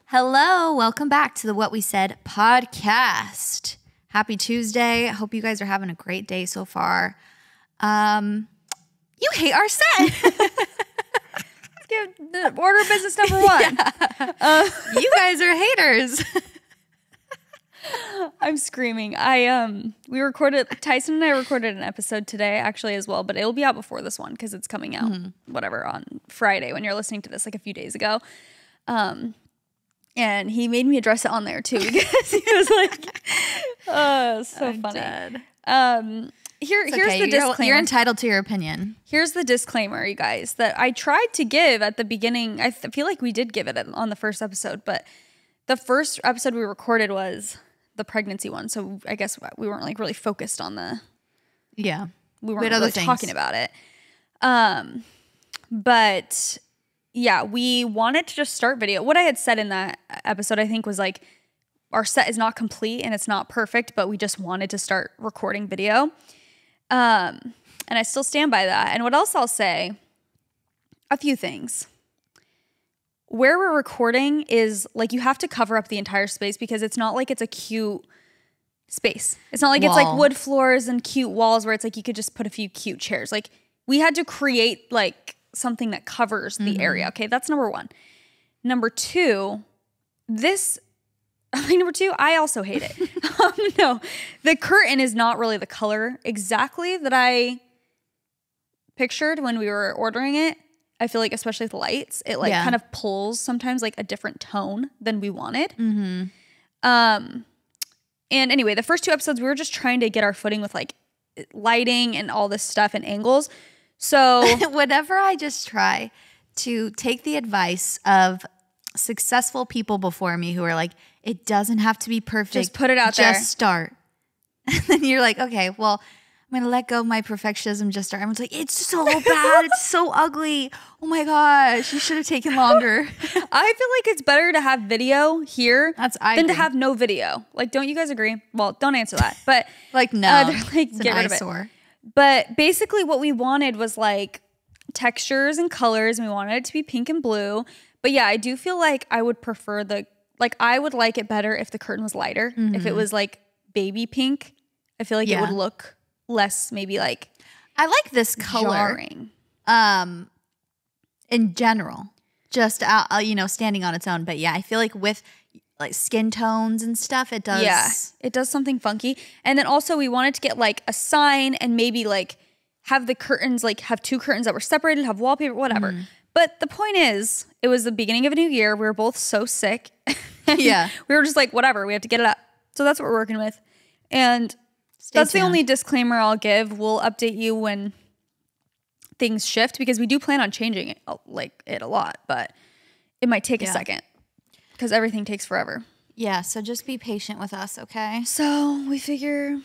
Hello, welcome back to the What We Said podcast. Happy Tuesday. I hope you guys are having a great day so far. You hate our set. Give the order of business number one. Yeah. You guys are haters. I'm screaming. We recorded, Tyson and I recorded an episode today actually as well, but it'll be out before this one because it's coming out whatever on Friday when you're listening to this, like a few days ago. And he made me address it on there too because he was like, "Oh, so I'm funny." dead. Here's Okay, the disclaimer. You're entitled to your opinion. Here's the disclaimer, you guys, that I tried to give at the beginning. I feel like we did give it on the first episode, but the first episode we recorded was the pregnancy one. So I guess we weren't like really focused on we weren't really talking about it. But yeah, we wanted to just start video. What I had said in that episode, I think, was like, our set is not complete and it's not perfect, but we just wanted to start recording video. And I still stand by that. And what else I'll say, a few things. Where we're recording is like, you have to cover up the entire space because it's not like it's a cute space. It's not like it's like wood floors and cute walls where it's like you could just put a few cute chairs. Like, we had to create like something that covers the area. Okay, that's number one. Number two, I also hate it. No, the curtain is not really the color exactly that I pictured when we were ordering it. I feel like, especially with the lights, it like kind of pulls sometimes like a different tone than we wanted. And anyway, the first two episodes, we were just trying to get our footing with like lighting and all this stuff and angles. So whenever I just try to take the advice of successful people before me who are like, it doesn't have to be perfect. Just put it out there. Just start. And then you're like, okay, well, I'm going to let go of my perfectionism. Just start. Everyone's like, it's so bad. It's so ugly. Oh my gosh, you should have taken longer. I feel like it's better to have video here than to have no video. Like, don't you guys agree? Well, don't answer that. But like, no, they're like, get rid of it. But basically what we wanted was like textures and colors, and we wanted it to be pink and blue. But yeah, I do feel like I would prefer I would like it better if the curtain was lighter. If it was like baby pink, I feel like it would look less maybe like I like this color jarring. In general, just standing on its own. But yeah, I feel like with like skin tones and stuff, it does. Yeah, it does something funky. And then also we wanted to get like a sign and maybe like have the curtains, like have two curtains that were separated, have wallpaper, whatever. But the point is, it was the beginning of a new year. We were both so sick. Yeah. We were just like, whatever, we have to get it up. So that's what we're working with. And that's the only disclaimer I'll give. We'll update you when things shift because we do plan on changing it a lot, but it might take a second because everything takes forever. Yeah, so just be patient with us, okay? So we figure,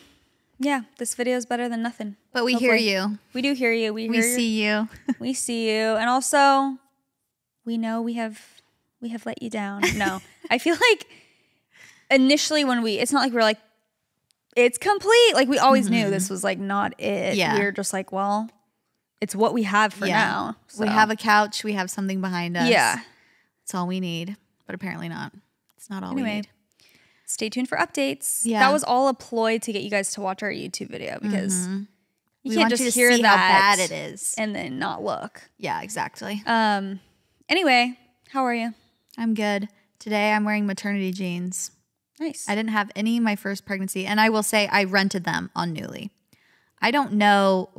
this video is better than nothing. But we hear you. We do hear you. We see you. We see you. And also, we know we have let you down. No, I feel like initially when it's not like we're like, it's complete. Like we always knew this was like not it. Yeah. We were just like, well, it's what we have for now. So. We have a couch. We have something behind us. Yeah. That's all we need. But apparently not. It's not all we need. Stay tuned for updates. Yeah. That was all a ploy to get you guys to watch our YouTube video because you can't just hear see that how bad it is and then not look. Yeah, exactly. Anyway, how are you? I'm good. Today I'm wearing maternity jeans. Nice. I didn't have any in my first pregnancy, and I will say I rented them on Newly. I don't know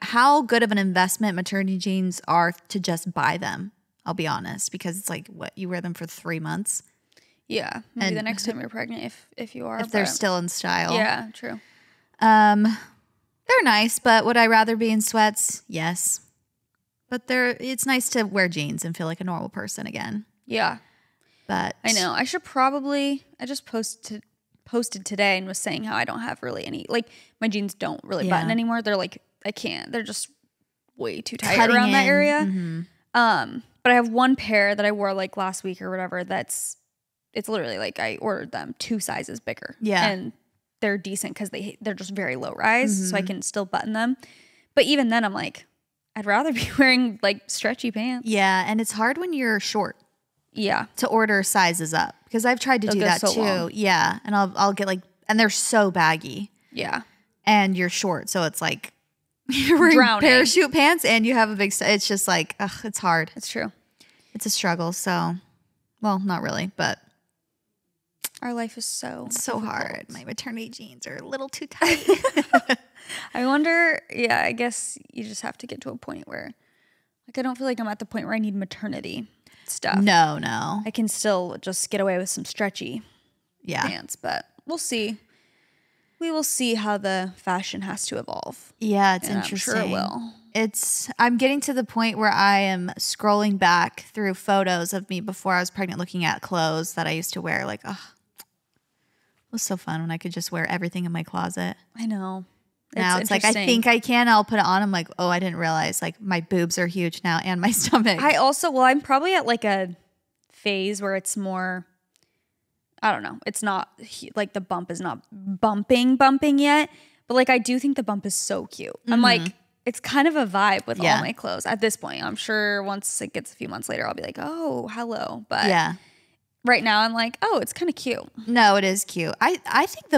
how good of an investment maternity jeans are to just buy them. I'll be honest, because it's like you wear them for 3 months. Yeah, maybe the next time you're pregnant, if you are, if they're still in style. Yeah, true. They're nice, but would I rather be in sweats? Yes, but it's nice to wear jeans and feel like a normal person again. Yeah. But I know. I should probably – I just posted today and was saying how I don't have really any – like my jeans don't really button anymore. They're like – I can't. They're just way too tight around that area. But I have one pair that I wore like last week or whatever it's literally like I ordered them 2 sizes bigger. Yeah. And they're decent because they're just very low rise so I can still button them. But even then I'm like I'd rather be wearing like stretchy pants. Yeah, and it's hard when you're short. Yeah. to order sizes up because I've tried to do go that so too. long. Yeah. And I'll get like, and they're so baggy Yeah. and you're short. So it's like you're wearing Drowning. parachute pants and you have a big, it's just like, ugh, it's hard. It's true. It's a struggle. So, well, not really, but Our life is so so hard. My maternity jeans are a little too tight. I wonder, yeah, I guess you just have to get to a point where, like, I don't feel like I'm at the point where I need maternity stuff. No. I can still just get away with some stretchy pants, but we'll see. We will see how the fashion has to evolve. Yeah, it's And interesting. I'm sure it will. I'm getting to the point where I am scrolling back through photos of me before I was pregnant, looking at clothes that I used to wear. Like, oh, it was so fun when I could just wear everything in my closet. I know. Now it's like, I think I can. I'll put it on. I'm like, oh, I didn't realize like my boobs are huge now and my stomach. I'm probably at like a phase where it's more, I don't know. It's not like the bump is not bumping yet. But like, I do think the bump is so cute. I'm like, it's kind of a vibe with all my clothes at this point. I'm sure once it gets a few months later, I'll be like, oh, hello. But yeah. Right now I'm like, oh, it's kind of cute. No, it is cute. I think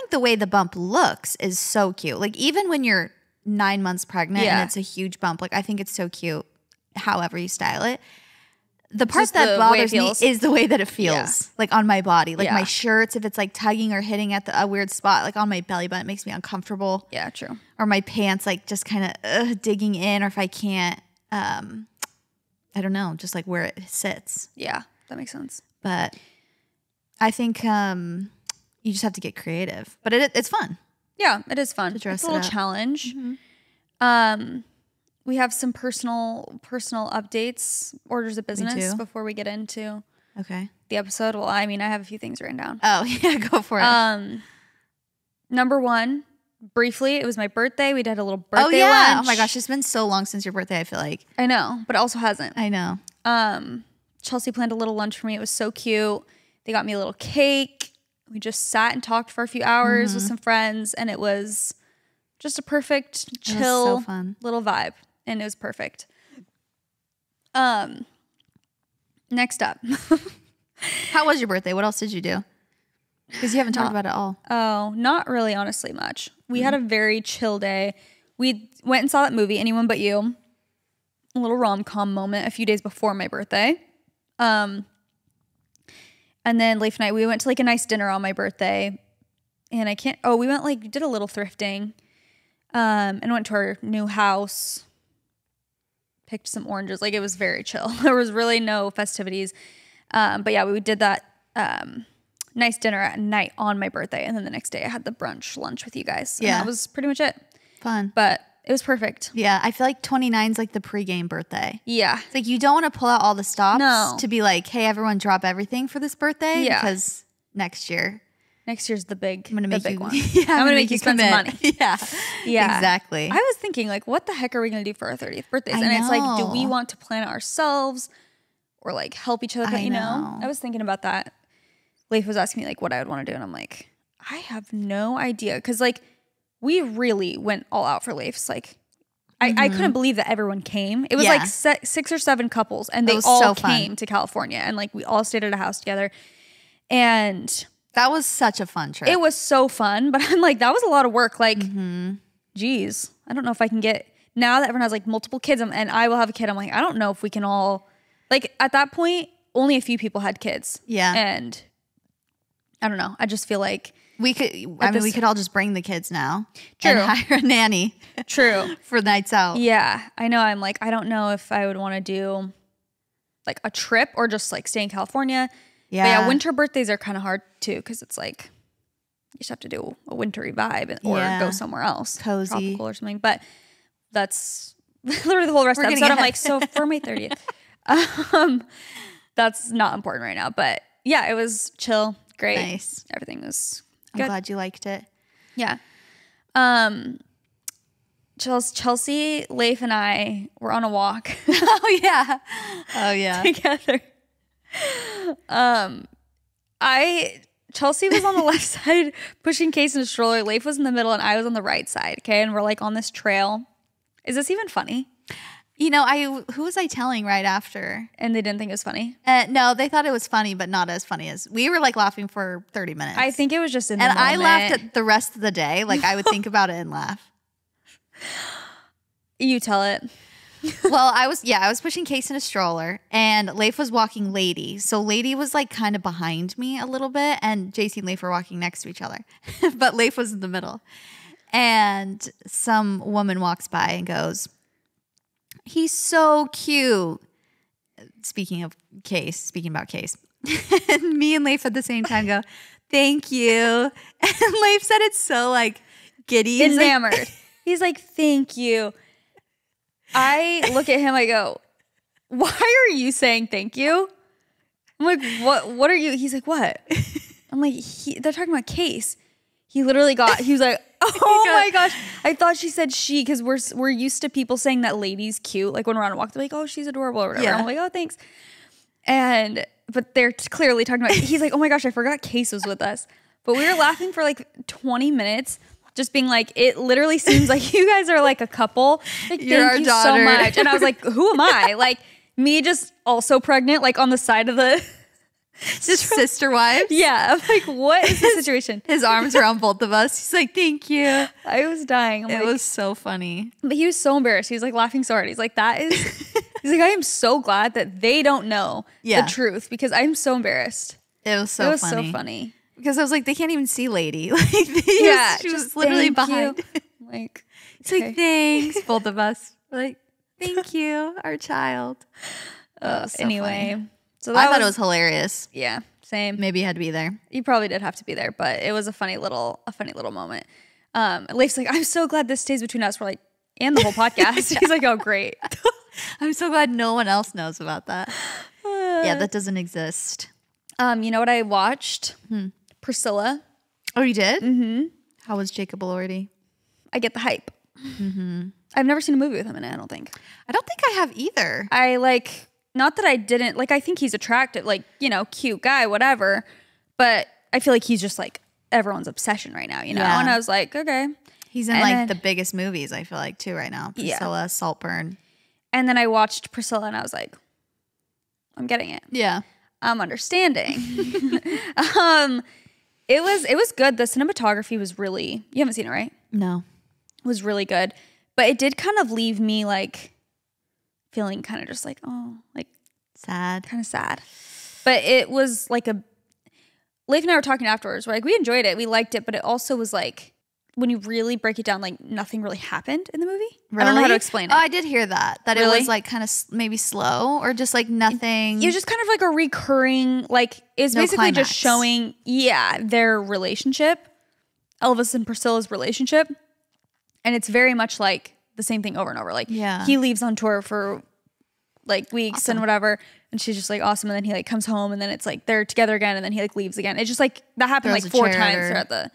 the way the bump looks is so cute. Like even when you're 9 months pregnant and it's a huge bump, like I think it's so cute however you style it. The part that bothers me is the way that it feels like on my body. Like my shirts, if it's like tugging or hitting at a weird spot, like on my belly button, it makes me uncomfortable. Yeah, true. Or my pants like just kind of digging in, or if I can't, I don't know, just like where it sits. Yeah, that makes sense. But I think you just have to get creative. But it's fun. Yeah, it is fun. It's a little challenge. We have some personal number orders of business before we get into the episode. Well, I mean, I have a few things written down. Oh, yeah, go for it. Number one, briefly, it was my birthday. We did a little birthday lunch. lunch. Oh my gosh, it's been so long since your birthday, I feel like. I know, but it also hasn't. I know. Chelsea planned a little lunch for me. It was so cute. They got me a little cake. We just sat and talked for a few hours with some friends, and it was just a perfect, chill, little vibe, and it was perfect. Next up. How was your birthday? What else did you do? Because you haven't talked about it all. Oh, not really, honestly, much. We had a very chill day. We went and saw that movie, Anyone But You. A little rom-com moment a few days before my birthday. And then late night, we went to like a nice dinner on my birthday. And we went did a little thrifting. And went to our new house. Picked some oranges. Like it was very chill. There was really no festivities. But yeah, we did that nice dinner at night on my birthday. And then the next day I had the lunch with you guys. And that was pretty much it. Fun. But it was perfect. Yeah, I feel like 29 is like the pregame birthday. Yeah. It's like you don't want to pull out all the stops to be like, hey, everyone drop everything for this birthday. Yeah. Because next year's the big, I'm gonna make big you, one. Yeah, I'm gonna make you spend some money. Yeah. Exactly. I was thinking like, what the heck are we gonna do for our 30th birthdays? And it's like, do we want to plan it ourselves or like help each other? But you know, I was thinking about that. Leif was asking me like what I would want to do. And I'm like, I have no idea. Cause like we really went all out for Leif's. Like I couldn't believe that everyone came. It was like 6 or 7 couples and they all came to California and like we all stayed at a house together. And that was such a fun trip. It was so fun, but I'm like, that was a lot of work. Like, geez, I don't know if I can get, now that everyone has like multiple kids and I will have a kid, I'm like, I don't know if we can all, like at that point, only a few people had kids. Yeah. And I don't know. I just feel like we could all just bring the kids now. True. And hire a nanny. True. For nights out. Yeah. I know. I'm like, I don't know if I would want to do like a trip or just like stay in California. Yeah. But yeah, winter birthdays are kind of hard too because it's like you just have to do a wintry vibe or go somewhere else. Cozy. Tropical or something. But that's literally the whole rest of the episode. I'm like, so for my 30th. That's not important right now. But yeah, it was chill. Great. Nice. Everything was good. I'm glad you liked it. Yeah. Chelsea, Leif, and I were on a walk. Oh yeah. Together. Chelsea was on the left side pushing Case in a stroller. Leif was in the middle and I was on the right side. Okay. And we're like on this trail. Is this even funny? You know, who was I telling right after? And they didn't think it was funny? No, they thought it was funny, but not as funny as we were like laughing for 30 minutes. I think it was just in the and moment. I laughed at the rest of the day. Like I would think about it and laugh. You tell it. Well, I was pushing Case in a stroller and Leif was walking Lady. So Lady was like kind of behind me a little bit and JC and Leif were walking next to each other. But Leif was in the middle. And some woman walks by and goes, "He's so cute." Speaking about Case. And me and Leif at the same time go, "Thank you." And Leif said it's so like giddy. Enamored. He's like, "Thank you." I look at him, I go, "Why are you saying thank you?" I'm like, what are you? He's like, "What?" I'm like, they're talking about Case. He was like, "Oh my gosh." I thought she said she, because we're used to people saying that Lady's cute. Like when we're on a walk, they're like, "Oh, she's adorable," or whatever. Yeah. I'm like, "Oh, thanks." But they're clearly talking about, he's like, "Oh my gosh, I forgot Case was with us." But we were laughing for like 20 minutes. Just being like, it literally seems like you guys are like a couple. Like, You're thank you our so daughter. much. And I was like, who am I? Like me just also pregnant, like on the side of the Just sister wives. yeah. I'm like, what is the situation? His arms around both of us. He's like, "Thank you." I was dying. It was so funny. But he was so embarrassed. He was like laughing so hard. He's like, he's like, "I am so glad that they don't know the truth because I'm so embarrassed." It was so so funny. Because I was like, they can't even see Lady. Like, she was literally behind. Like, It's like, "Thanks," both of us. We're like, "Thank you, our child." So anyway, funny. so I thought it was hilarious. yeah, same. Maybe you had to be there. You probably did have to be there, but it was a funny little moment. Leif's like, "I'm so glad this stays between us." We're like, and the whole podcast. He's like, "Oh, great." I'm so glad no one else knows about that. Yeah, that doesn't exist. You know what I watched? Priscilla. Oh, you did? Mm-hmm. How was Jacob Elordi? I get the hype. Mm-hmm. I've never seen a movie with him in it, I don't think. I don't think I have either. I like, not that I didn't, like, I think he's attractive, like, you know, cute guy, whatever. But I feel like he's just like everyone's obsession right now, you know? Yeah. And I was like, okay. He's in the biggest movies, I feel like, too, right now. Priscilla, Saltburn. And then I watched Priscilla and I was like, I'm getting it. Yeah. I'm understanding. It was good. The cinematography was really, you haven't seen it, right? No. It was really good. But it did kind of leave me like feeling kind of just like, oh, like Sad. kind of sad. But it was like Leif and I were talking afterwards. We're like, we enjoyed it. We liked it. But it also was like, when you really break it down, like nothing really happened in the movie. Really? I don't know how to explain it. Oh, I did hear that. That Really? it was like kind of maybe slow or just like nothing. It was just kind of like a recurring, like it's No basically climax. just showing, their relationship, Elvis and Priscilla's relationship. And it's very much like the same thing over and over. Like he leaves on tour for like weeks and whatever. And she's just like awesome. And then he like comes home and then it's like they're together again. And then he like leaves again. It's just like that happened Throws like a 4 chair at times her. throughout the,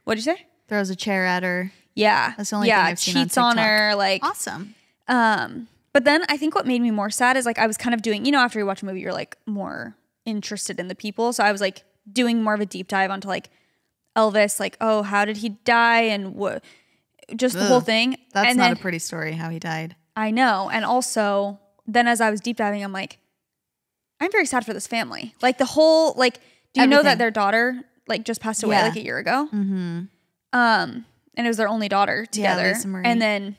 what'd you say? Throws a chair at her. Yeah. That's the only thing I've seen on cheats on TikTok. her. Like, Awesome. but then I think what made me more sad is like I was kind of doing, you know, after you watch a movie, you're like more interested in the people. So I was like doing more of a deep dive onto like Elvis, like, oh, how did he die and what, just the whole thing. That's and not then, a pretty story how he died. I know. And also then as I was deep diving, I'm like, I'm very sad for this family. Like the whole, like, do you know that their daughter like just passed away like a year ago? Mm-hmm. And it was their only daughter together. Yeah, Lisa Marie. And then,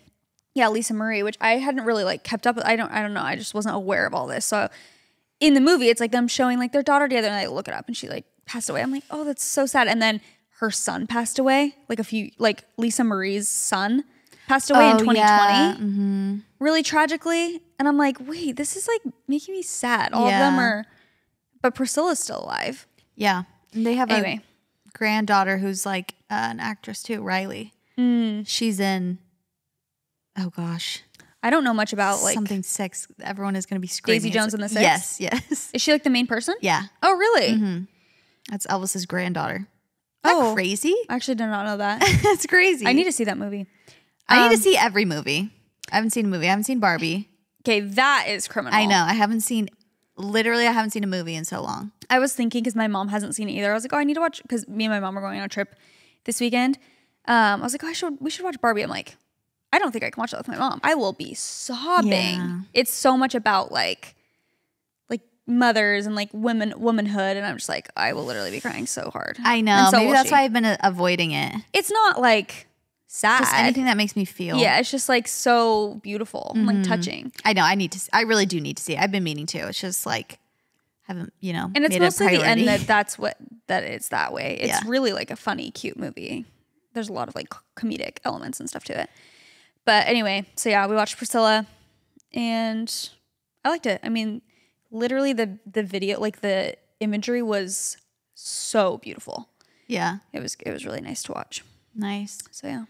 Lisa Marie, which I hadn't really like kept up with. I don't know. I just wasn't aware of all this. So in the movie, it's like them showing like their daughter together and I look it up and she like passed away. I'm like, oh, that's so sad. And then her son passed away. Like Lisa Marie's son passed away in 2020. Yeah. Mm-hmm. Really tragically. And I'm like, wait, this is like making me sad. All of them are, but Priscilla's still alive. Yeah. And they have Anyway. a granddaughter who's like an actress too, Riley. She's in, oh gosh. I don't know much about like something six. Everyone is going to be screaming. Daisy Jones and the Six? Yes. Is she like the main person? Yeah. Oh, really? That's Elvis's granddaughter. Isn't that crazy? I actually did not know that. That's crazy. I need to see that movie. I need to see every movie. I haven't seen a movie. I haven't seen Barbie. Okay, that is criminal. I know. I haven't seen a movie in so long. I was thinking because my mom hasn't seen it either. I was like, oh, I need to watch, because me and my mom are going on a trip this weekend. I was like, oh, we should watch Barbie. I'm like, I don't think I can watch that with my mom. I will be sobbing. Yeah. It's so much about like mothers and like womanhood, and I'm just like, I will literally be crying so hard. I know. And so Maybe will that's she. why I've been avoiding it. It's not like sad. Just anything that makes me feel. Yeah, it's just like so beautiful, like touching. I know. I really do need to see it. I've been meaning to. It's just like haven't, And it's made mostly a the end priority. that it's that way. It's Yeah. really like a funny, cute movie. There's a lot of like comedic elements and stuff to it. But anyway, so yeah, we watched Priscilla, and I liked it. I mean, literally the video, like the imagery was so beautiful. Yeah. It was really nice to watch. Nice. So yeah.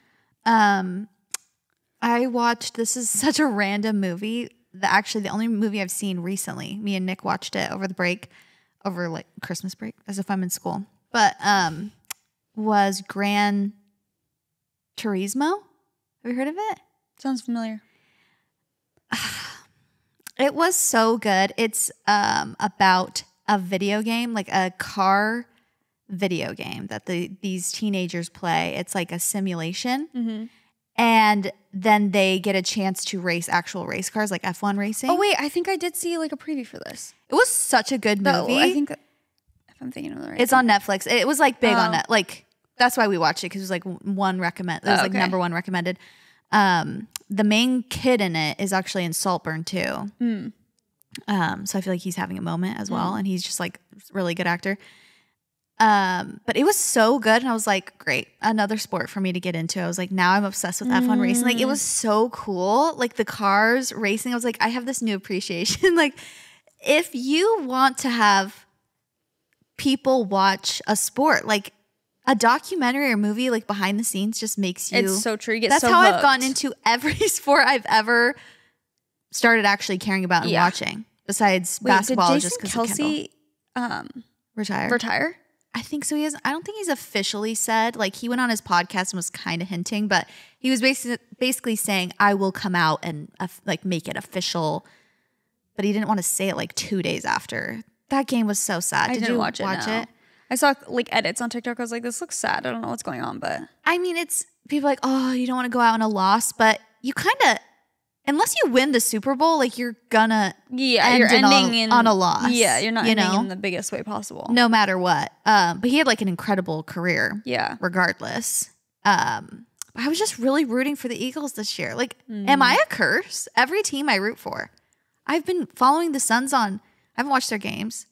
I watched, this is such a random movie. Actually, the only movie I've seen recently, me and Nick watched it over the break, over like Christmas break, as if I'm in school, but was Gran Turismo. Have you heard of it? Sounds familiar. It was so good. It's about a video game, like a car video game that these teenagers play. It's like a simulation. And then they get a chance to race actual race cars, like F1 racing. Oh wait, I think I did see like a preview for this. It was such a good movie. I think if I'm thinking of the right. It's on Netflix. It was like big on net. Like that's why we watched it, because it was like one recommend. It was like number one recommended. The main kid in it is actually in Saltburn too. So I feel like he's having a moment as well, and he's just like a really good actor. But it was so good, and I was like, great, another sport for me to get into. I was like, now I'm obsessed with F1 racing. Like, it was so cool. Like the cars racing, I was like, I have this new appreciation. Like, if you want to have people watch a sport, like a documentary or movie, like behind the scenes, just makes you. It's so true. You get That's so how hooked. I've gone into every sport I've ever started actually caring about and watching. Besides basketball, did just Jason because Kelsey retire. I think so. I don't think he's officially said. Like, he went on his podcast and was kind of hinting, but he was basically saying, I will come out and like make it official. But he didn't want to say it like 2 days after. That game was so sad. Did Did you you watch it? I saw like edits on TikTok. I was like, this looks sad. I don't know what's going on, but I mean, it's people are like, oh, you don't want to go out on a loss, but you kind of, unless you win the Super Bowl, like you're gonna you're ending on a loss. Yeah, you're not ending in the biggest way possible. No matter what. But he had like an incredible career. Yeah. Regardless. I was just really rooting for the Eagles this year. Like, am I a curse? Every team I root for. I've been following the Suns I haven't watched their games.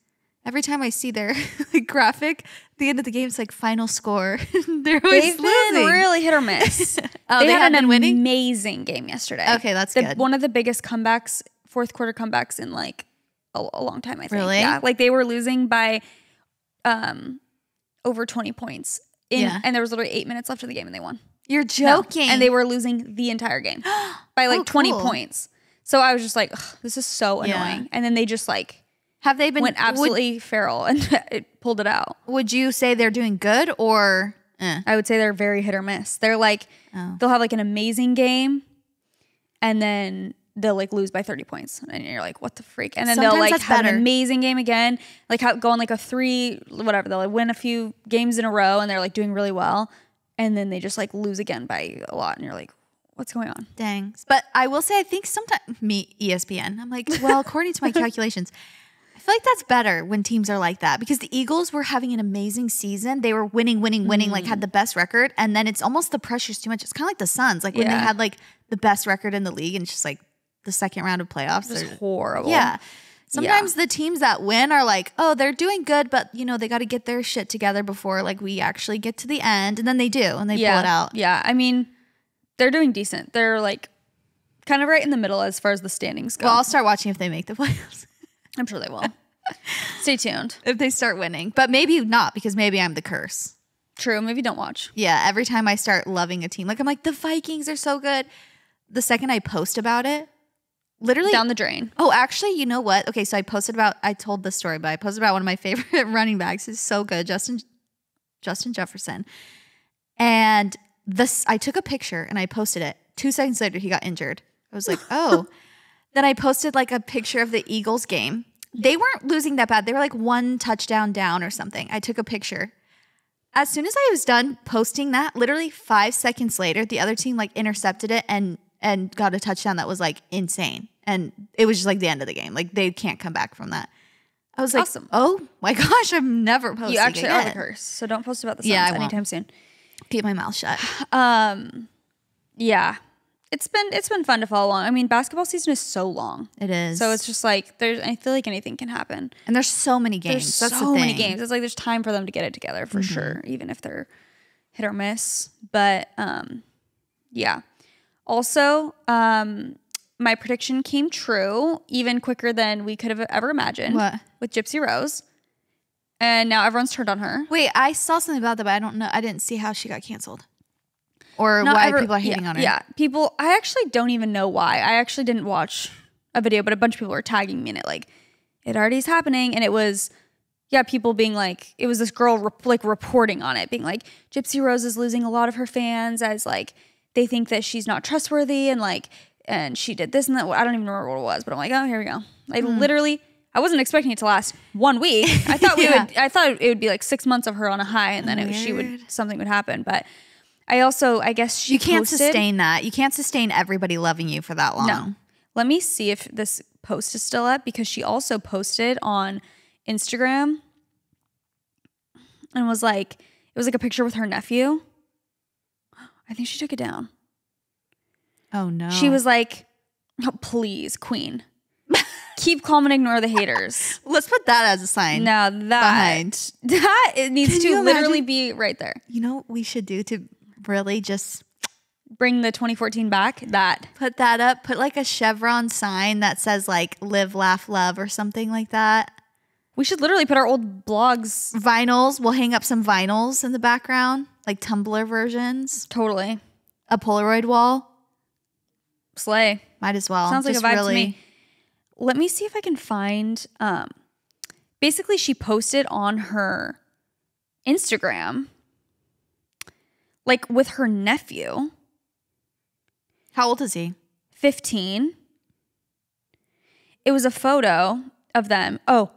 Every time I see their like, graphic, at the end of the game, it's like final score. They're always They've losing. been really hit or miss. They had haven't an been winning? amazing game yesterday. Okay, that's good. One of the biggest comebacks, fourth quarter comebacks in like a long time, I think. Really? Yeah. Like they were losing by over 20 points. And there was literally 8 minutes left of the game and they won. You're joking. No. And they were losing the entire game by like 20 cool. points. So I was just like, this is so annoying. Yeah. And then they just like have they been went absolutely feral and it pulled it out. Would you say they're doing good or? I would say they're very hit or miss. They're like, they'll have like an amazing game and then they'll like lose by 30 points. And you're like, what the freak? And then Sometimes they'll like that's have better. an amazing game again, like go on like a 3, whatever. They'll like win a few games in a row and they're like doing really well. And then they just like lose again by a lot. And you're like, what's going on? Dang. But I will say, I think sometimes, ESPN, I'm like, well, according to my calculations, I feel like that's better when teams are like that, because the Eagles were having an amazing season. They were winning, like had the best record. And then it's almost the pressure's too much. It's kind of like the Suns, like when they had like the best record in the league and it's just like the second round of playoffs. It's horrible. Yeah. Sometimes the teams that win are like, oh, they're doing good, but they got to get their shit together before like we actually get to the end. And then they do, and they pull it out. Yeah. I mean, they're doing decent. They're like kind of right in the middle as far as the standings go. Well, I'll start watching if they make the playoffs. I'm sure they will. Stay tuned. If they start winning. But maybe not, because maybe I'm the curse. True. Maybe don't watch. Yeah. Every time I start loving a team, like I'm like, the Vikings are so good. The second I post about it, literally down the drain. Oh, actually, you know what? Okay, so I told this story, but I posted about one of my favorite running backs. He's so good, Justin Jefferson. And I took a picture and I posted it. 2 seconds later, he got injured. I was like, oh. Then I posted like a picture of the Eagles game. They weren't losing that bad. They were like 1 touchdown down or something. I took a picture. As soon as I was done posting that, literally 5 seconds later, the other team like intercepted it and and got a touchdown that was like insane. And it was just like the end of the game. Like they can't come back from that. I was like, Awesome. oh my gosh, I'm never posting You actually again. are the curse. So don't post about the Suns Yeah, I won't. anytime soon. Keep my mouth shut. Yeah. It's been fun to follow along. I mean, basketball season is so long. It is. So it's just like I feel like anything can happen. And there's so many games. There's That's so the many thing. games. It's like there's time for them to get it together for sure, even if they're hit or miss. But yeah. Also, my prediction came true even quicker than we could have ever imagined. What? With Gypsy Rose. And now everyone's turned on her. Wait, I saw something about that, but I don't know. I didn't see how she got canceled. Or Not why ever- people are hating on her. Yeah, people, I actually don't even know why. I actually didn't watch a video, but a bunch of people were tagging me in it like, it already is happening. And it was, people being like, it was this girl reporting on it, being like, Gypsy Rose is losing a lot of her fans as like, they think that she's not trustworthy and like, and she did this and that. I don't even remember what it was, but I'm like, oh, here we go. Like literally, I wasn't expecting it to last 1 week. I thought I thought it would be like 6 months of her on a high and then something would happen. But I guess You can't posted, sustain that. You can't sustain everybody loving you for that long. No. Let me see if this post is still up because she also posted on Instagram and was like, it was like a picture with her nephew. I think she took it down. Oh no. She was like, oh, please, queen, keep calm and ignore the haters. Let's put that as a sign. Now that it needs Can to you literally imagine? be right there. You know what we should do to really just Bring the 2014 back. That. put that up? Put like a chevron sign that says like live, laugh, love or something like that. We should literally put our old blogs. Vinyls. We'll hang up some vinyls in the background, like Tumblr versions. Totally. A Polaroid wall. Slay. Might as well. Sounds like Just a vibe really, to me. Let me see if I can find. Basically, she posted on her Instagram, like with her nephew, How old is he? 15. It was a photo of them. Oh,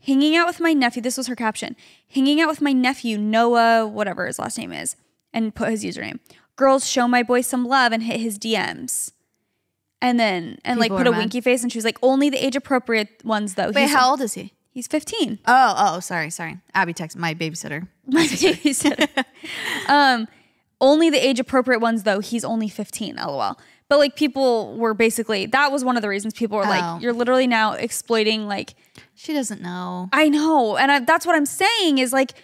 hanging out with my nephew. This was her caption. Hanging out with my nephew, Noah, whatever his last name is, and put his username. Girls, show my boy some love and hit his DMs. And then, like People put are a mad. winky face and she was like, only the age appropriate ones though. Wait, how old is he? He's 15. Oh, sorry. Abby texted my babysitter. My babysitter. Only the age appropriate ones though. He's only 15. LOL. But like people were basically, that was one of the reasons people were Oh. like, you're literally now exploiting like, She doesn't know. I know. And that's what I'm saying is like,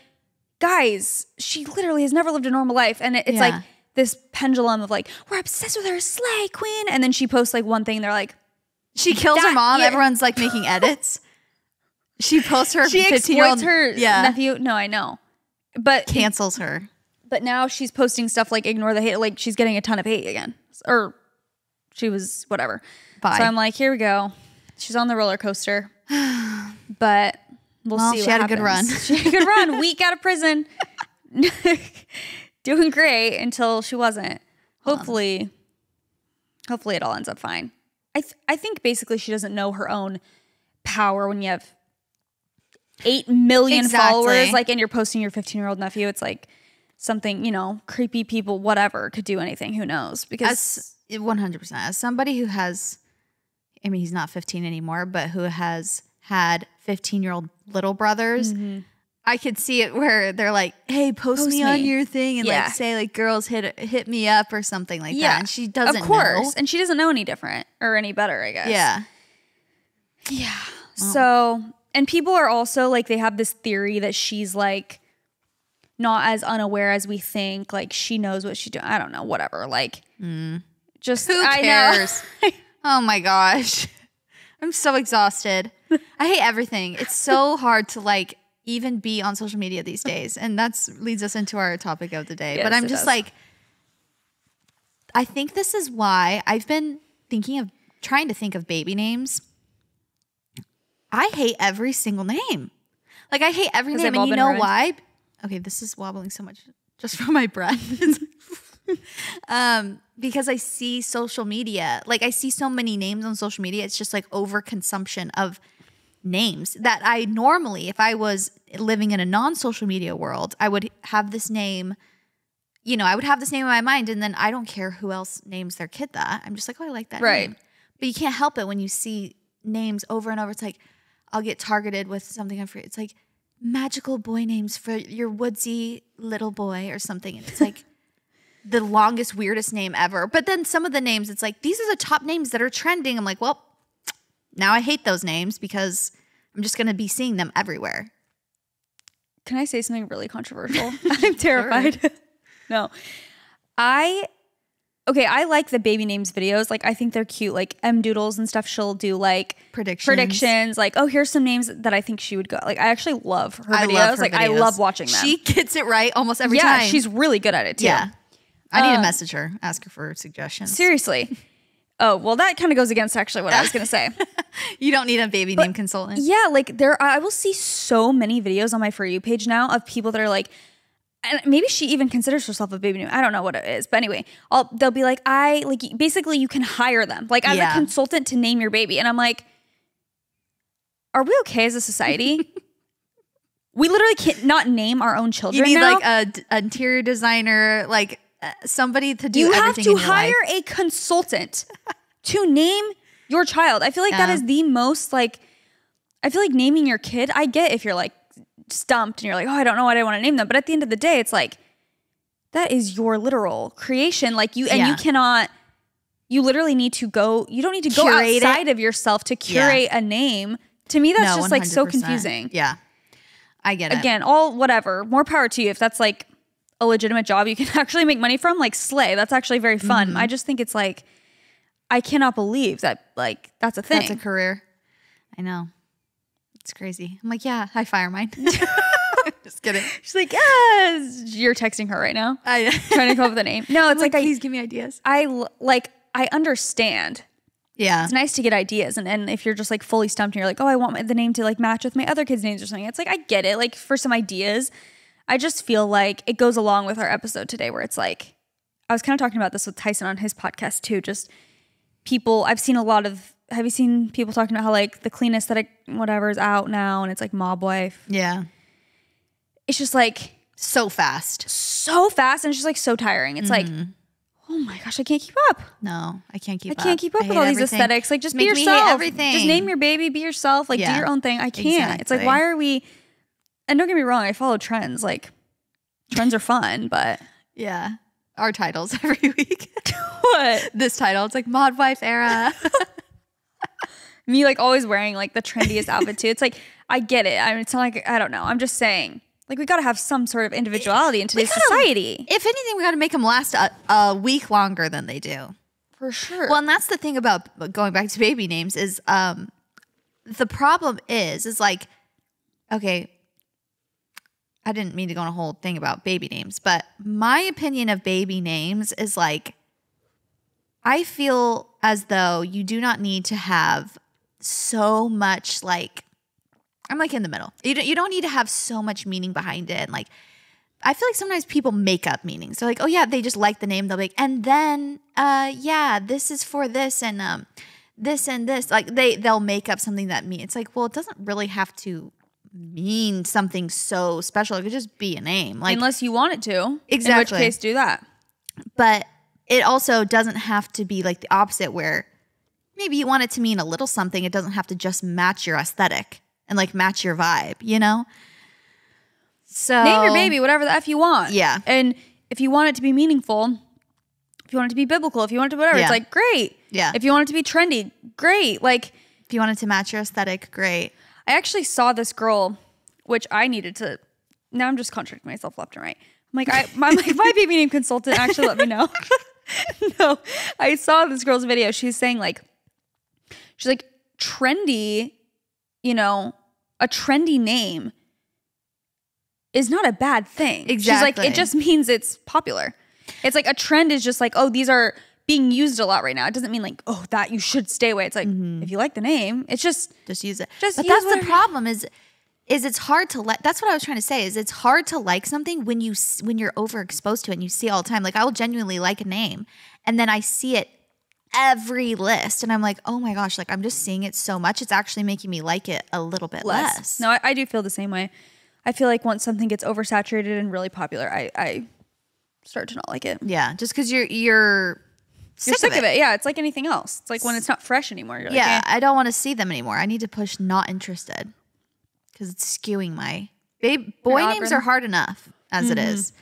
guys, she literally has never lived a normal life. And it's Yeah. like this pendulum of like, we're obsessed with her, slay queen. And then she posts like one thing. They're like, She kills her That- mom. yeah. Everyone's like making edits. She posts her she 15-year-old. exploits her Yeah. nephew. No, I know. But Cancels her. But now she's posting stuff like ignore the hate. Like she's getting a ton of hate again. Or she was whatever. Bye. So I'm like, here we go. She's on the roller coaster. But we'll see what she had a good happens. run. She had a good run. Week out of prison. Doing great until she wasn't. Hopefully it all ends up fine. I think basically she doesn't know her own power when you have 8 million Exactly. followers, like, and you're posting your 15-year-old nephew. It's like something, creepy people, whatever, could do anything. Who knows? Because 100%. As somebody who has, I mean, he's not 15 anymore, but who has had 15-year-old little brothers, I could see it where they're like, hey, post me on your thing and Yeah. like say like girls hit me up or something like that. And she doesn't of course, know. and she doesn't know any different or any better, I guess. Yeah. So, and people are also like, they have this theory that she's like not as unaware as we think. Like she knows what she's doing. I don't know, whatever. Like, just Who I cares? know. Oh my gosh. I'm so exhausted. I hate everything. It's so hard to like even be on social media these days. And that's leads us into our topic of the day. But Yes, I'm it just does. like, I think this is why I've been trying to think of baby names. I hate every single name. Like I hate every Has name. they've all And you been know ruined? why? Okay, this is wobbling so much just from my breath. Because I see social media, like I see so many names on social media. It's just like overconsumption of names that I normally, if I was living in a non-social media world, I would have this name, you know, I would have this name in my mind, and then I don't care who else names their kid that. I'm just like, oh, I like that name. But you can't help it when you see names over and over. It's like, I'll get targeted with something I forget. It's like magical boy names for your woodsy little boy or something. And it's like the longest, weirdest name ever. But then some of the names, it's like, these are the top names that are trending. I'm like, well, now I hate those names because I'm just going to be seeing them everywhere. Can I say something really controversial? I'm terrified. Sure. No. I like the baby names videos. Like, I think they're cute. Like, M Doodles and stuff, she'll do like predictions. Like, oh, here's some names that I think she would go. Like, I actually love her videos. I love watching them. She gets it right almost every time. Yeah, she's really good at it too. Yeah. I need to message her, ask her for suggestions. Seriously. Oh, well, that kind of goes against actually what I was going to say. You don't need a baby name consultant. Yeah, like I will see so many videos on my For You page now of people that are like, and maybe she even considers herself a baby name. I don't know what it is. But anyway, they'll be like, basically you can hire them. Like, as a consultant to name your baby. And I'm like, are we okay as a society? We literally can't not name our own children. You need now. like an interior designer, like somebody to do you everything. You have to hire a consultant to name your child. I feel like that is the most like, I feel like naming your kid, I get if you're like stumped and you're like, oh, I don't know what I want to name them. But at the end of the day, it's like, that is your literal creation. Like you, and you literally need to go, you don't need to go outside of yourself to curate a name. To me, that's just 100%. Like so confusing. Yeah. I get it. Again, whatever, more power to you. If that's like a legitimate job you can actually make money from, like slay. That's actually very fun. Mm-hmm. I just think it's like, I cannot believe that like that's a thing. That's a career. I know. It's crazy. I'm like, yeah, I fire mine. Just kidding. She's like, yes. You're texting her right now. Trying to come up with a name. No, it's like please give me ideas. I understand. Yeah. It's nice to get ideas. And if you're just like fully stumped and you're like, oh, I want the name to like match with my other kids' names or something. It's like, I get it. Like for some ideas, I just feel like it goes along with our episode today where it's like, I was kind of talking about this with Tyson on his podcast too. Just people, I've seen a lot of, have you seen people talking about how like the clean aesthetic whatever is out now and it's like mob wife? Yeah. It's just like so fast and it's just like so tiring. It's like, oh my gosh, I can't keep up. No, I can't keep up. I can't keep up with all these aesthetics. Like just be yourself. Everything. Just name your baby, be yourself, like do your own thing. I can't. Exactly. It's like, why are we, and don't get me wrong, I follow trends. Like trends are fun, but yeah. Our titles every week. What? This title, it's like mod wife era. Me like always wearing like the trendiest outfit too. It's like, I get it. I mean, it's not like, I don't know. I'm just saying, like we got to have some sort of individuality in today's society. If anything, we got to make them last a week longer than they do. For sure. Well, and that's the thing about going back to baby names is the problem is like, okay, I didn't mean to go on a whole thing about baby names, but my opinion of baby names is like, I feel as though you do not need to have so much like, I'm like in the middle. You don't need to have so much meaning behind it. And like, I feel like sometimes people make up meanings. They're like, oh yeah, they just like the name. They'll be like, and then, yeah, this is for this and this and this. Like they'll make up something that means. It's like, well, it doesn't really have to mean something so special. It could just be a name. Like unless you want it to. Exactly. In which case, do that. But it also doesn't have to be like the opposite where maybe you want it to mean a little something. It doesn't have to just match your aesthetic and like match your vibe, you know? So name your baby whatever the F you want. Yeah. And if you want it to be meaningful, if you want it to be biblical, if you want it to whatever, it's like, great. Yeah. If you want it to be trendy, great. Like if you want it to match your aesthetic, great. I actually saw this girl, which I needed to, now I'm just contradicting myself left and right. I'm like, my baby name consultant actually let me know. No, I saw this girl's video. She's saying like, she's like trendy, you know, a trendy name is not a bad thing. Exactly. She's like, it just means it's popular. It's like a trend is just like, oh, these are being used a lot right now. It doesn't mean like, oh, that you should stay away. It's like, if you like the name, it's just use it. Just but that's the problem is it's hard to like, that's what I was trying to say is it's hard to like something when you're overexposed to it and you see it all the time. Like I will genuinely like a name and then I see it every list and I'm like, oh my gosh, like I'm just seeing it so much. It's actually making me like it a little bit less. No, I do feel the same way. I feel like once something gets oversaturated and really popular, I start to not like it. Yeah, just because you're sick Of it. Yeah, it's like anything else. It's like when it's not fresh anymore. You're like, yeah, I don't want to see them anymore. I need to push not interested because it's skewing my boy names are hard enough as it is.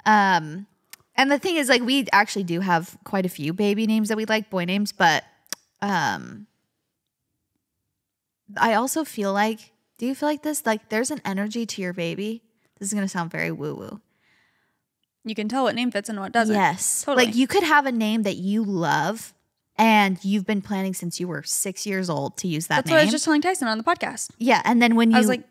And the thing is, like, we actually do have quite a few baby names that we like, boy names, but I also feel like, do you feel like this? Like, there's an energy to your baby. This is going to sound very woo-woo. You can tell what name fits and what doesn't. Yes. Totally. Like, you could have a name that you love and you've been planning since you were 6 years old to use that That's name. what I was just telling Tyson on the podcast. Yeah. And then when you I was like,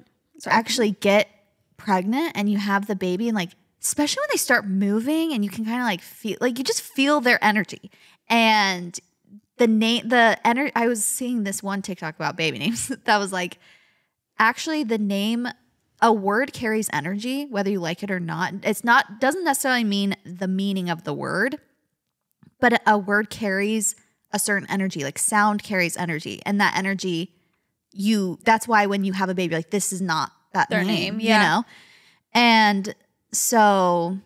actually get pregnant and you have the baby, and like, especially when they start moving and you can kind of like feel, like, you just feel their energy. And I was seeing this one TikTok about baby names that was like, actually the name, a word carries energy, whether you like it or not. Doesn't necessarily mean the meaning of the word, but a word carries a certain energy, like sound carries energy. And that energy, that's why when you have a baby, like, this is not their name, yeah. You know? And so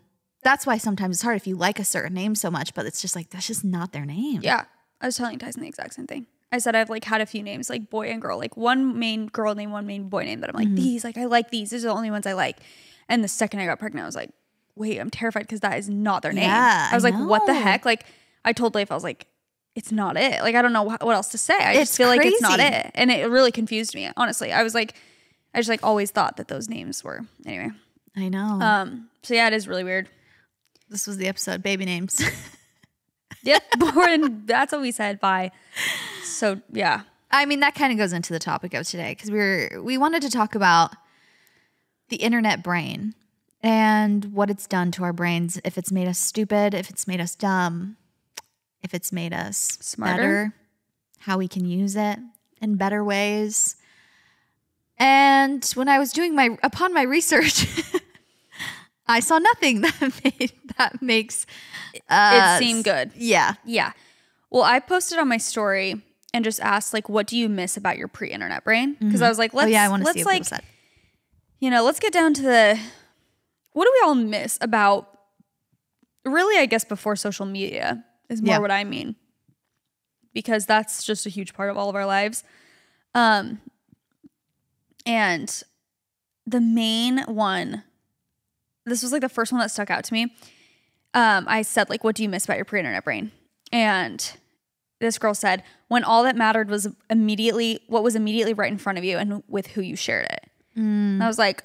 that's why sometimes it's hard if you like a certain name so much, but it's just like, that's just not their name. Yeah. I was telling Tyson the exact same thing. I said I've like had a few names, like boy and girl, like one main girl name, one main boy name that I'm like, these, like, I like these. These are the only ones I like. And the second I got pregnant, I was like, wait, I'm terrified because that is not their name. Yeah, I was like, know. what the heck? Like, I told Leif, I was like, it's not it. Like, I don't know what else to say. I just feel like it's not it. And it really confused me, honestly. I was like, I just like always thought that those names were, anyway. I know. So yeah, it is really weird. This was the episode, baby names. Yep. Born. That's what we said. Bye. So yeah. I mean, that kind of goes into the topic of today because we wanted to talk about the internet brain and what it's done to our brains. If it's made us stupid, if it's made us dumb, if it's made us smarter, better, how we can use it in better ways. And when I was doing upon my research, I saw nothing that makes it seem good. Yeah. Yeah. Well, I posted on my story and just asked, like, what do you miss about your pre-internet brain? Because I was like, let's I want to see what like, people said. You know, let's get down to what do we all miss about, really, I guess, before social media is more what I mean. Because that's just a huge part of all of our lives. And the main one, this was like the first one that stuck out to me. I said, like, what do you miss about your pre-internet brain? And this girl said, when all that mattered was what was immediately right in front of you and with who you shared it. And I was like,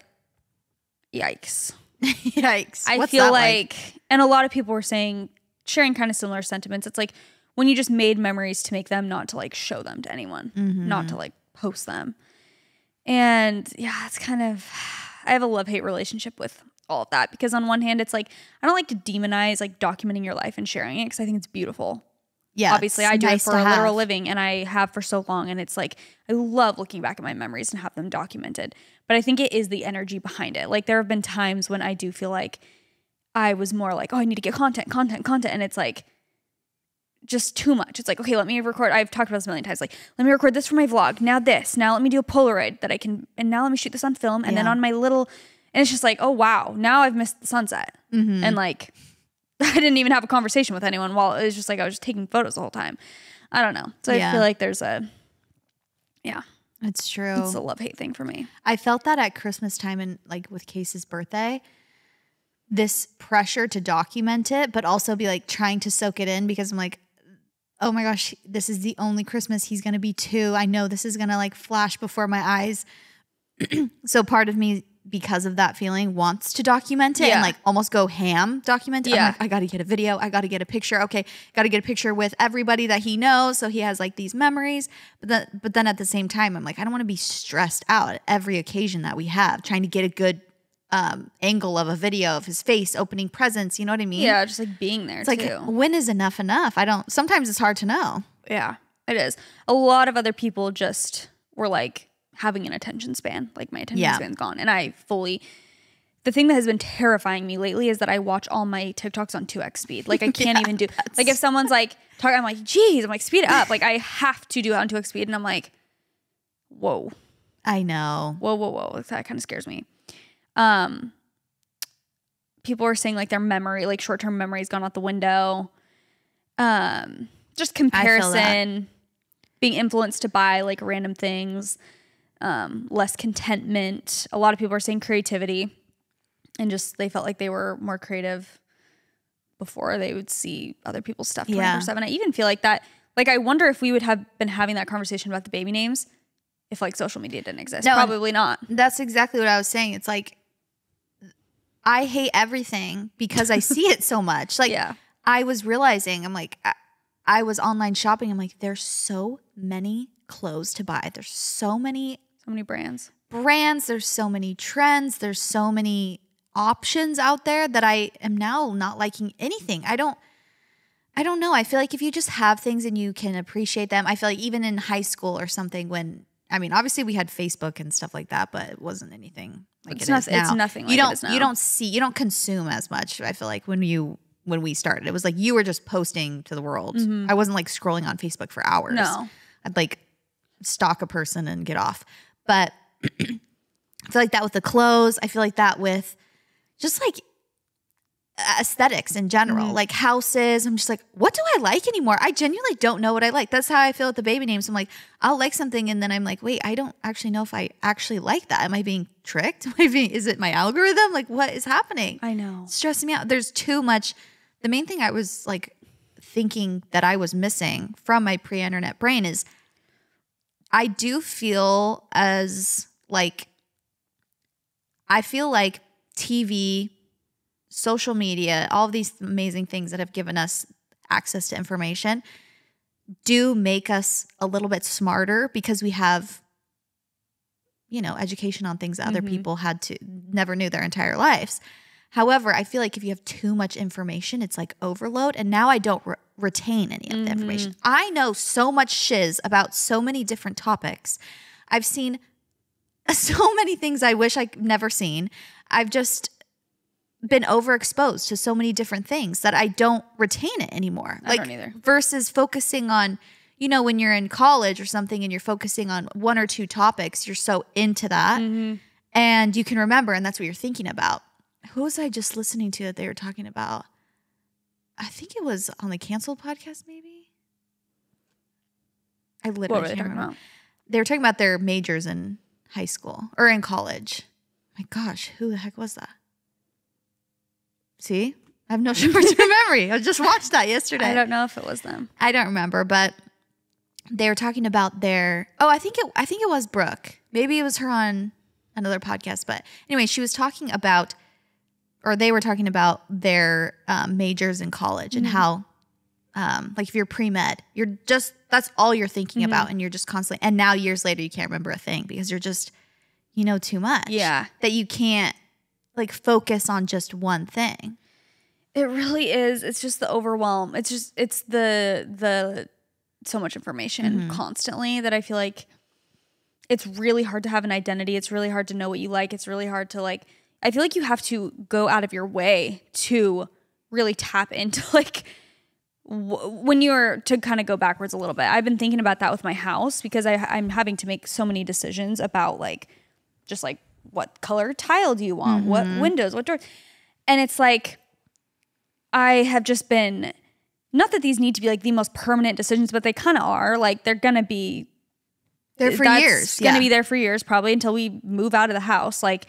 yikes. Yikes. I feel like, and a lot of people were saying, sharing kind of similar sentiments. It's like when you just made memories to make them, not to like show them to anyone, not to like post them. And yeah, it's kind of, I have a love-hate relationship with all of that because on one hand, it's like, I don't like to demonize like documenting your life and sharing it because I think it's beautiful. Yeah, obviously I do it for a literal living and I have for so long. And it's like, I love looking back at my memories and have them documented. But I think it is the energy behind it. Like there have been times when I do feel like I was more like, oh, I need to get content. And it's like just too much. It's like, okay, let me record. I've talked about this a million times. Like, let me record this for my vlog. Now this. Now let me do a Polaroid that I can. And now let me shoot this on film. And then on my little. And it's just like, oh, wow. Now I've missed the sunset. And like, I didn't even have a conversation with anyone while it was just like I was just taking photos the whole time. I don't know. So I feel like there's it's true. It's a love-hate thing for me. I felt that at Christmas time and like with Case's birthday, this pressure to document it, but also be like trying to soak it in because I'm like, oh my gosh, this is the only Christmas he's going to be 2. I know this is going to like flash before my eyes. So part of me, because of that feeling, wants to document it and like almost go ham document it. I'm like, I got to get a video. I got to get a picture. Okay. Got to get a picture with everybody that he knows. So he has like these memories. But then at the same time, I'm like, I don't want to be stressed out at every occasion that we have trying to get a good angle of a video of his face opening presents. You know what I mean? Yeah. Just like being there it's too. Like, when is enough? Sometimes it's hard to know. Yeah, it is. A lot of other people just were like, having an attention span. Like my attention span's gone. And the thing that has been terrifying me lately is that I watch all my TikToks on 2x speed. Like I can't even do, like if someone's like talking, I'm like, geez, I'm like, speed it up. Like I have to do it on 2x speed. And I'm like, whoa. I know. Whoa. That kind of scares me. people were saying like their memory, like short-term memory has gone out the window. Just comparison, being influenced to buy like random things, less contentment. A lot of people are saying creativity, and just they felt like they were more creative before they would see other people's stuff 24/7. I even feel like that. Like, I wonder if we would have been having that conversation about the baby names if like social media didn't exist. No, probably not. That's exactly what I was saying. It's like, I hate everything because I see it so much. Like, I was realizing, I'm like, I was online shopping. I'm like, there's so many clothes to buy. There's so many brands. There's so many trends. There's so many options out there that I am now not liking anything. I don't know. I feel like if you just have things and you can appreciate them, I feel like even in high school or something when, I mean, obviously we had Facebook and stuff like that, but it wasn't anything like it is now. It's nothing like it is now. You don't consume as much. I feel like when we started, it was like you were just posting to the world. I wasn't like scrolling on Facebook for hours. No. I'd like stalk a person and get off. But I feel like that with the clothes. I feel like that with just like aesthetics in general, like houses. I'm just like, what do I like anymore? I genuinely don't know what I like. That's how I feel with the baby names. I'm like, I'll like something, and then I'm like, wait, I don't actually know if I actually like that. Am I being tricked? Is it my algorithm? Like, what is happening? I know. It's stressing me out. There's too much. The main thing I was like thinking that I was missing from my pre-internet brain is I do feel as like, I feel like TV, social media, all of these amazing things that have given us access to information do make us a little bit smarter because we have, education on things that other people never knew their entire lives. However, I feel like if you have too much information, it's like overload. And now I don't retain any of the information. I know so much shiz about so many different topics. I've seen so many things I wish I'd never seen. I've just been overexposed to so many different things that I don't retain it anymore. I don't either. Versus focusing on, when you're in college or something and you're focusing on one or two topics, you're so into that and you can remember, and that's what you're thinking about. Who was I just listening to that they were talking about? I think it was on the Canceled podcast, maybe. I literally can't remember. They were talking about their majors in high school or in college. My gosh, who the heck was that? See? I have no short-term memory. I just watched that yesterday. I don't know if it was them. I don't remember, but they were talking about their I think it was Brooke. Maybe it was her on another podcast, but anyway, she was talking about, or they were talking about their majors in college and how like if you're pre-med, that's all you're thinking about, and you're just constantly, and now years later you can't remember a thing because you're just too much. Yeah. That you can't like focus on just one thing. It really is. It's just the overwhelm. It's the so much information constantly that I feel like it's really hard to have an identity. It's really hard to know what you like. It's really hard to like, I feel like you have to go out of your way to really tap into like when you're, to kind of go backwards a little bit. I've been thinking about that with my house because I'm having to make so many decisions about like, just like what color tile do you want? What windows, what doors? And it's like, I have just been, not that these need to be like the most permanent decisions, but they kind of are. Like they're going to be there for years. Going to be there for years probably until we move out of the house. Like,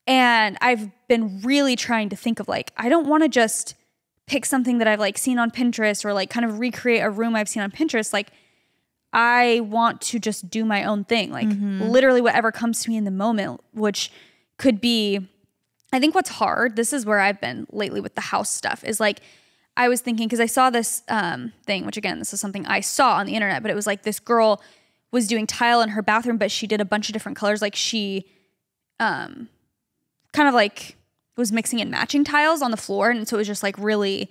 and I've been really trying to think of like, I don't want to just pick something that I've like seen on Pinterest or like kind of recreate a room I've seen on Pinterest. Like I want to just do my own thing. Like literally whatever comes to me in the moment, which could be, I think what's hard, this is where I've been lately with the house stuff, is like, I was thinking, because I saw this thing, which again, this is something I saw on the internet, but it was like this girl was doing tile in her bathroom, but she did a bunch of different colors. Like she kind of like was mixing and matching tiles on the floor. And so it was just like really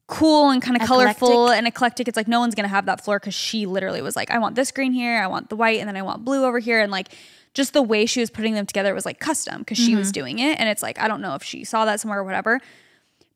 cool and kind of colorful and eclectic. It's like no one's going to have that floor because she literally was like, I want this green here, I want the white, and then I want blue over here. And like just the way she was putting them together was like custom because she was doing it. And it's like, I don't know if she saw that somewhere or whatever.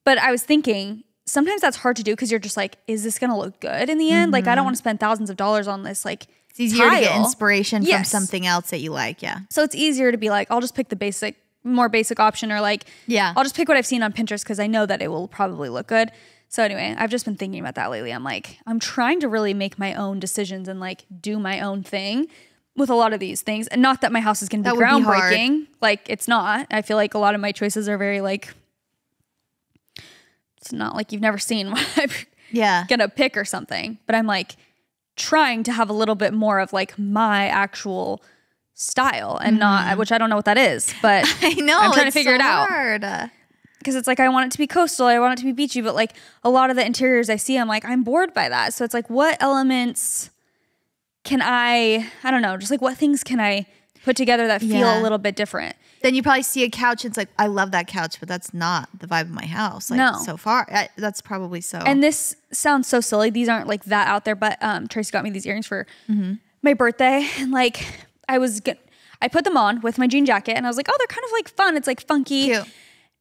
But I was thinking, sometimes that's hard to do because you're just like, is this going to look good in the end? Like, I don't want to spend thousands of dollars on this. Like, it's easier to get inspiration from something else that you like. Yeah. So it's easier to be like, I'll just pick the basic more basic option, or like, Yeah. I'll just pick what I've seen on Pinterest because I know that it will probably look good. So anyway, I've just been thinking about that lately. I'm like, I'm trying to really make my own decisions and like do my own thing with a lot of these things. And not that my house is going to be groundbreaking. Like, it's not. I feel like a lot of my choices are very like, it's not like you've never seen what I'm gonna pick or something. But I'm like trying to have a little bit more of like my actual style and not, which I don't know what that is, but I know I'm trying to figure it out. Hard. Because it's like, I want it to be coastal, I want it to be beachy, but like a lot of the interiors I see, I'm like, I'm bored by that. So it's like, what elements can I don't know, just like what things can I put together that feel a little bit different? Then you probably see a couch and it's like, I love that couch, but that's not the vibe of my house. Like, no. So far, that's probably so. And this sounds so silly. These aren't like that out there, but Tracy got me these earrings for my birthday. And like, I put them on with my jean jacket and I was like, oh, they're kind of like fun. It's like funky. Cute.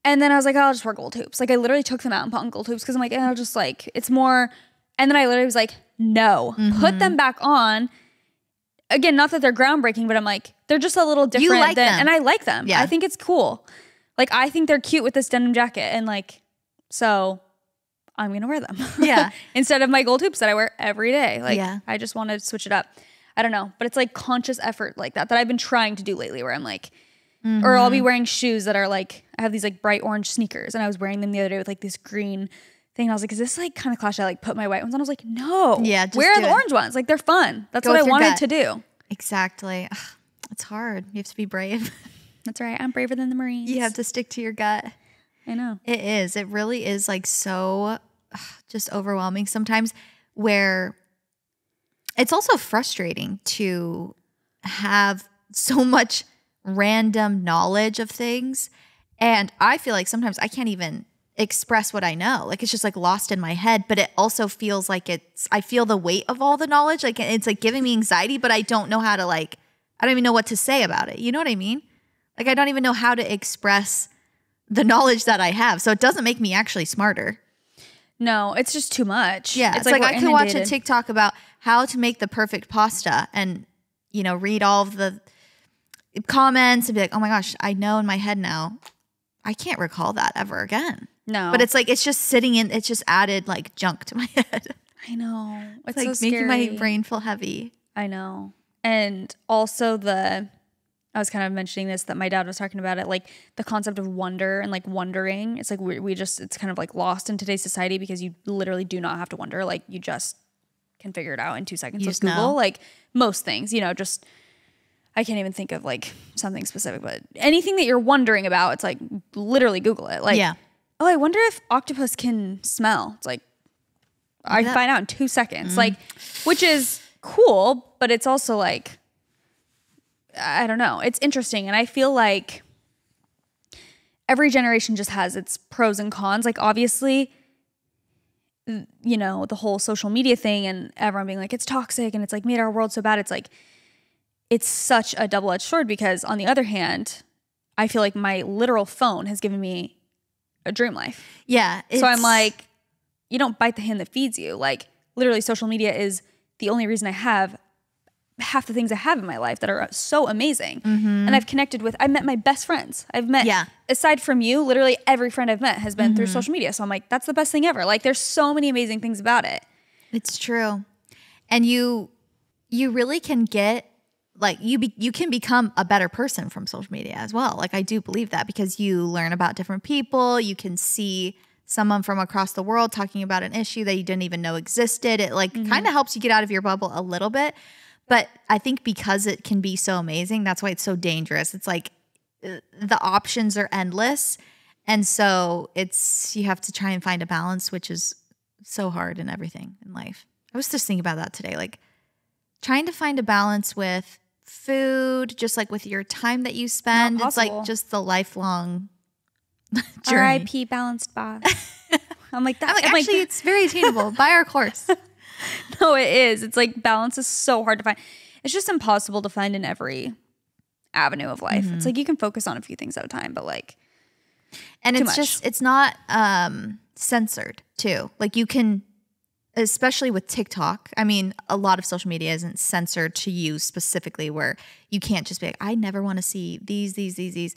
And then I was like, oh, I'll just wear gold hoops. Like, I literally took them out and put on gold hoops because I'm like, I'll just like, it's more. And then I literally was like, no, put them back on. Again, not that they're groundbreaking, but I'm like, they're just a little different. You like them. And I like them. Yeah. I think it's cool. Like, I think they're cute with this denim jacket. And like, so I'm going to wear them. Yeah. Instead of my gold hoops that I wear every day. Like, Yeah. I just want to switch it up. I don't know. But it's like conscious effort like that I've been trying to do lately, where I'm like, or I'll be wearing shoes that are like, I have these like bright orange sneakers and I was wearing them the other day with like this green thing. And I was like, is this like kind of clash? I like put my white ones on. I was like, no. Yeah, just wear do the it. orange ones. Like, they're fun. That's Go what I with your wanted gut. to do. Exactly. Ugh, it's hard. You have to be brave. That's right. I'm braver than the Marines. You have to stick to your gut. I know. It is. It really is like so just overwhelming sometimes, where it's also frustrating to have so much random knowledge of things. And I feel like sometimes I can't even express what I know. Like, it's just like lost in my head, but it also feels like I feel the weight of all the knowledge. Like, it's like giving me anxiety, but I don't know how to I don't even know what to say about it. You know what I mean? Like, I don't even know how to express the knowledge that I have. So it doesn't make me actually smarter. No, it's just too much. Yeah. It's like I could watch a TikTok about how to make the perfect pasta and, read all of the comments and be like, oh my gosh, I know in my head now. I can't recall that ever again. No. But it's like, it's just sitting in, it's just added like junk to my head. I know. It's like so scary. making my brain feel heavy. I know. And also I was kind of mentioning this, that my dad was talking about it, like the concept of wonder and like wondering. It's like it's kind of like lost in today's society because you literally do not have to wonder. Like, you just can figure it out in 2 seconds with Google. Know. Like most things, just, I can't even think of like something specific, but anything that you're wondering about, it's like literally Google it. Like, oh, I wonder if octopus can smell. It's like, I find out in 2 seconds, like, which is cool, but it's also like, I don't know. It's interesting. And I feel like every generation just has its pros and cons. Like, obviously, the whole social media thing and everyone being like, it's toxic and it's like made our world so bad. It's like, it's such a double-edged sword, because on the other hand, I feel like my literal phone has given me a dream life. Yeah. So I'm like, you don't bite the hand that feeds you. Like, literally, social media is the only reason I have half the things I have in my life that are so amazing. And I met my best friends. I've met, aside from you, literally every friend I've met has been through social media. So I'm like, that's the best thing ever. Like, there's so many amazing things about it. It's true. And you really can get, like, you can become a better person from social media as well. Like, I do believe that, because you learn about different people. You can see someone from across the world talking about an issue that you didn't even know existed. It like kind of helps you get out of your bubble a little bit. But I think because it can be so amazing, that's why it's so dangerous. It's like the options are endless. And so you have to try and find a balance, which is so hard in everything in life. I was just thinking about that today, like trying to find a balance with food, just like with your time that you spend. It's like just the lifelong journey. R.I.P. balanced boss. I'm like, actually, it's very attainable. Buy our course. No, it is. It's like, balance is so hard to find. It's just impossible to find in every avenue of life. It's like, you can focus on a few things at a time, but like, and it's not censored too. Like, you can, especially with TikTok. I mean, a lot of social media isn't censored to you specifically, where you can't just be like, I never want to see these.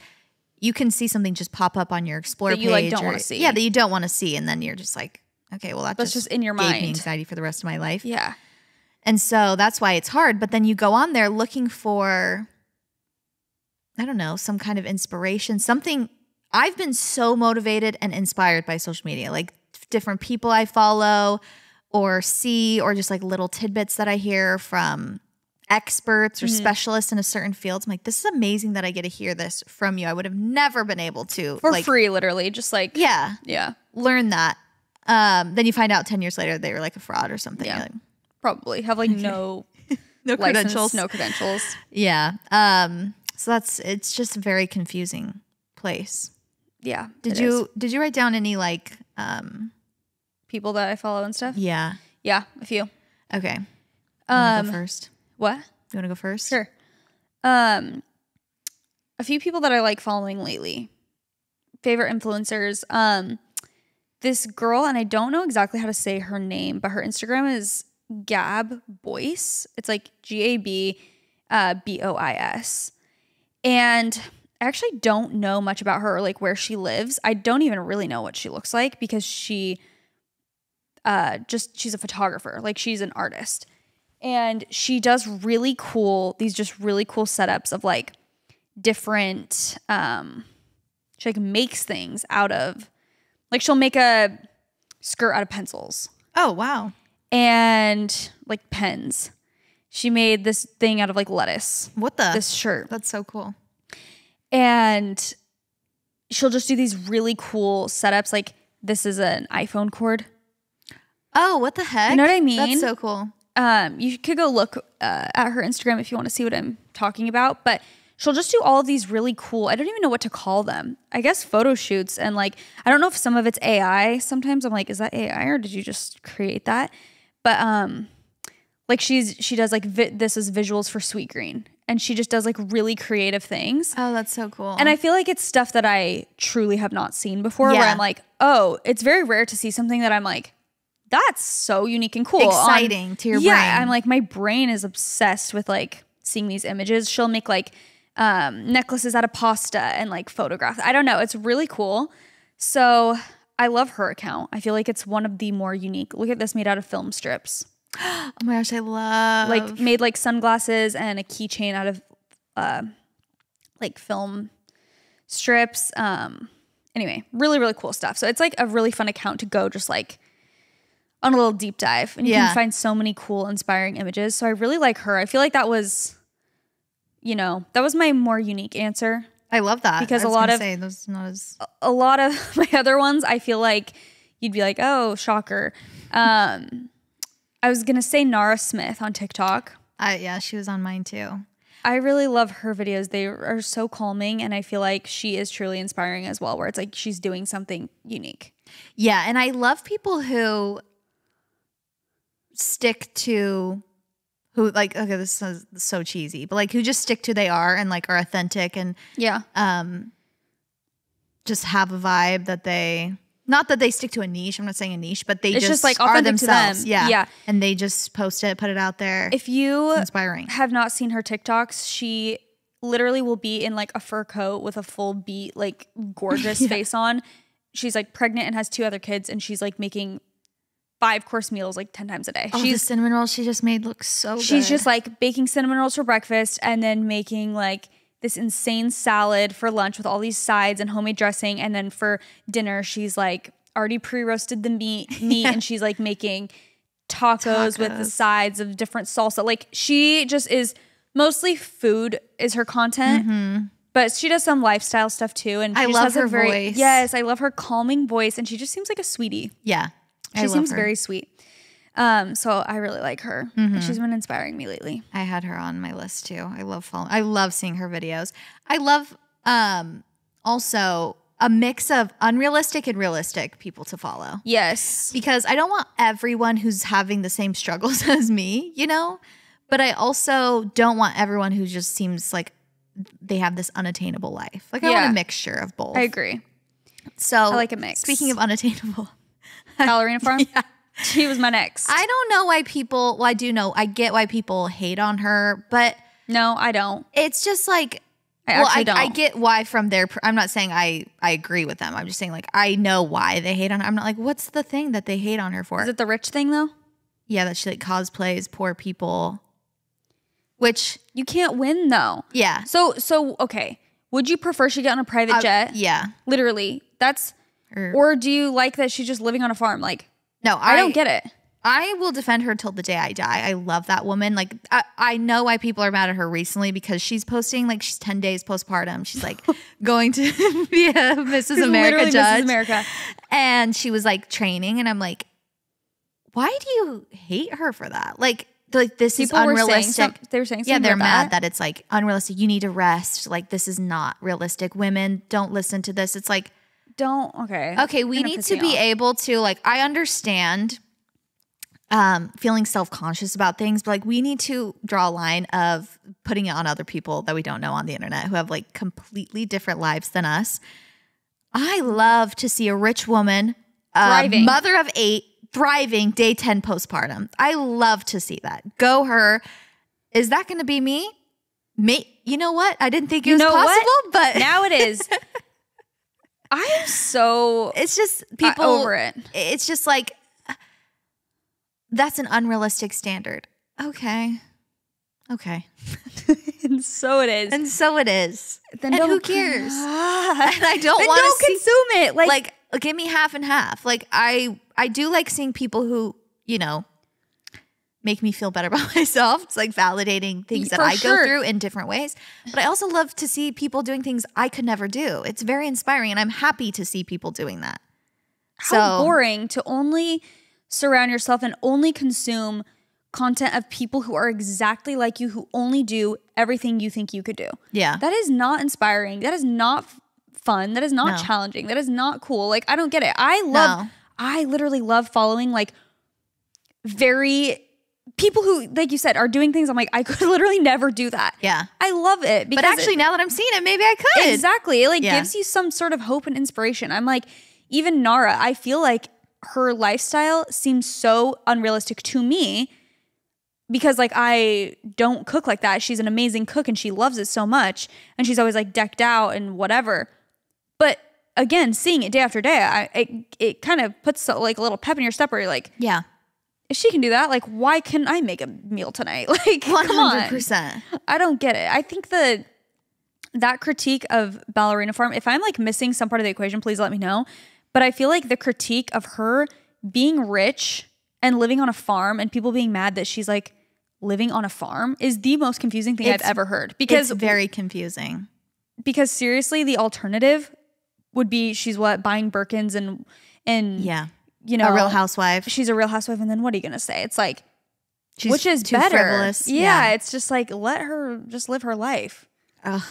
you can see something just pop up on your Explore That page. you, like, don't wanna see. Yeah, that you don't want to see. And then you're just like, okay, well, That's just in your gave mind. me anxiety for the rest of my life. Yeah. And so that's why it's hard. But then you go on there looking for, I don't know, some kind of inspiration, something. I've been so motivated and inspired by social media, like different people I follow or see, or just like little tidbits that I hear from experts or specialists in a certain field. I'm like, this is amazing that I get to hear this from you. I would have never been able to. For free, literally. Just like, yeah, learn that. Then you find out 10 years later they were like a fraud or something. Yeah. You're like, probably have like no no license, credentials. no credentials. Yeah. So it's just a very confusing place. Yeah. Did you write down any like people that I follow and stuff? Yeah. Yeah, a few. Okay. You wanna go first? What? You want to go first? Sure. A few people that I like following lately. Favorite influencers. This girl, and I don't know exactly how to say her name, but her Instagram is Gab Boyce. It's like GAB BOIS. And I actually don't know much about her or like where she lives. I don't even really know what she looks like because she's a photographer. Like she's an artist. And she does really cool setups of like different, she like makes things out of, like she'll make a skirt out of pencils. Oh, wow. And like pens. She made this thing out of like lettuce. This shirt. That's so cool. And she'll just do these really cool setups. Like this is an iPhone cord. Oh, what the heck? You know what I mean? That's so cool. You could go look at her Instagram if you want to see what I'm talking about. But she'll just do all of these really cool, I don't even know what to call them. I guess photo shoots. And like, I don't know if some of it's AI. Sometimes I'm like, is that AI or did you just create that? But like she does like, this is visuals for Sweet Green. And she just does like really creative things. Oh, that's so cool. And I feel like it's stuff that I truly have not seen before where I'm like, oh, it's very rare to see something that I'm like, that's so unique and cool. Exciting to your brain. Yeah, I'm like, my brain is obsessed with like seeing these images. She'll make like necklaces out of pasta and like photograph. I don't know. It's really cool. So I love her account. I feel like it's one of the more unique. Look at this, made out of film strips. Oh my gosh, I love. Like made like sunglasses and a keychain out of like film strips. Anyway, really, really cool stuff. So it's like a really fun account to go just like on a little deep dive. And you can find so many cool, inspiring images. So I really like her. I feel like that was, that was my more unique answer. I love that. Because a lot of my other ones, I feel like you'd be like, oh, shocker. I was going to say Nara Smith on TikTok. Yeah, she was on mine too. I really love her videos. They are so calming. And I feel like she is truly inspiring as well, where it's like she's doing something unique. Yeah. And I love people who stick to like, okay, this is so cheesy, but like who just stick to who they are and like are authentic and just have a vibe that they, not that they stick to a niche. I'm not saying a niche, but it's just like are themselves. Yeah. And they just post it, put it out there. If you inspiring. Have not seen her TikToks, she literally will be in like a fur coat with a full beat, like gorgeous face on. She's like pregnant and has 2 other kids, and she's like making 5-course meals like 10 times a day. Oh, the cinnamon rolls she just made look so good. She's just like baking cinnamon rolls for breakfast and then making like this insane salad for lunch with all these sides and homemade dressing. And then for dinner, she's like already pre-roasted the meat and she's like making tacos with the sides of different salsa. Like she just is mostly food is her content. But she does some lifestyle stuff too. And she I love her voice. Yes, I love her calming voice. And she just seems like a sweetie. Yeah. She seems very sweet. So I really like her. And she's been inspiring me lately. I had her on my list too. I love seeing her videos. I love also a mix of unrealistic and realistic people to follow. Yes. Because I don't want everyone who's having the same struggles as me, but I also don't want everyone who just seems like they have this unattainable life. Like I want a mixture of both. I agree. So I like a mix. Speaking of unattainable. Ballerina Farm? Yeah. She was my next. I don't know why people, well, I do know, I get why people hate on her, but no, I don't. It's just like, I get why from their, I'm not saying I agree with them. I'm just saying like, I know why they hate on her. I'm not like, what's the thing that they hate on her for? Is it the rich thing though? Yeah, that she like cosplays poor people, which you can't win though. Yeah. So okay. Would you prefer she get on a private jet? Yeah. Literally. Or do you like that she's just living on a farm? Like, no, I don't get it. I will defend her till the day I die. I love that woman. Like, I know why people are mad at her recently because she's posting like she's 10 days postpartum. She's like going to be a Mrs. America judge. Mrs. America. And she was like training. And I'm like, why do you hate her for that? Like this people is unrealistic. They were saying something yeah, they're about mad that it's like unrealistic. You need to rest. Like, this is not realistic. Women, don't listen to this. It's like, Okay, we need to be able to, like, I understand feeling self-conscious about things, but like we need to draw a line of putting it on other people that we don't know on the internet who have like completely different lives than us. I love to see a rich woman, thriving. Mother of 8, thriving, day 10 postpartum. I love to see that. Go her. Is that going to be me? You know what? I didn't think it was possible, but now it is. I am so it's just people over it. It's just like, that's an unrealistic standard. Okay. And so it is. Then who cares? And I don't want to consume it. Like give me half and half. Like I do like seeing people who, you know, make me feel better about myself. It's like validating things that I go through in different ways. But I also love to see people doing things I could never do. It's very inspiring and I'm happy to see people doing that. How boring to only surround yourself and only consume content of people who are exactly like you, who only do everything you think you could do. Yeah. That is not inspiring. That is not fun. That is not challenging. That is not cool. Like, I don't get it. I literally love following like people who, like you said, are doing things I'm like, I could literally never do that. Yeah. I love it. But actually, now that I'm seeing it, maybe I could. Exactly. It gives you some sort of hope and inspiration. I'm like, even Nara, I feel like her lifestyle seems so unrealistic to me because like I don't cook like that. She's an amazing cook and she loves it so much and she's always like decked out and whatever. But again, seeing it day after day, it kind of puts like a little pep in your step where you're like, yeah, if she can do that, like why couldn't I make a meal tonight? Like 100%. I don't get it. I think that critique of Ballerina Farm, if I'm like missing some part of the equation, please let me know. But I feel like the critique of her being rich and living on a farm and people being mad that she's like living on a farm is the most confusing thing I've ever heard. Because it's very confusing. Because seriously, the alternative would be she's buying Birkins and yeah, you know, a real housewife. She's a real housewife, and then what are you gonna say? It's like, she's which is too better? Frivolous. Yeah, it's just like let her just live her life. Ugh.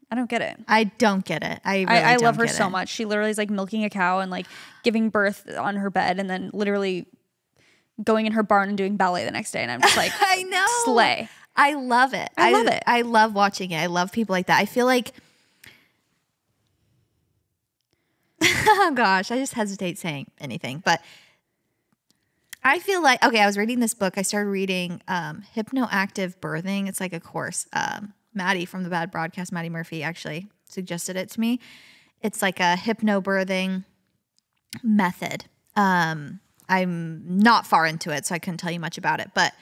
I don't get it. I don't get it. I love her so much. She literally is like milking a cow and like giving birth on her bed and then literally going in her barn and doing ballet the next day. And I'm just like, I know. Slay. I love it. I love it. I love watching it. I love people like that. I feel like, oh gosh, I just hesitate saying anything. But I feel like, okay, I was reading this book. I started reading Hypnoactive Birthing. It's like a course. Maddie from the Bad Broadcast, Maddie Murphy, actually suggested it to me. It's like a hypnobirthing method. I'm not far into it, so I couldn't tell you much about it. But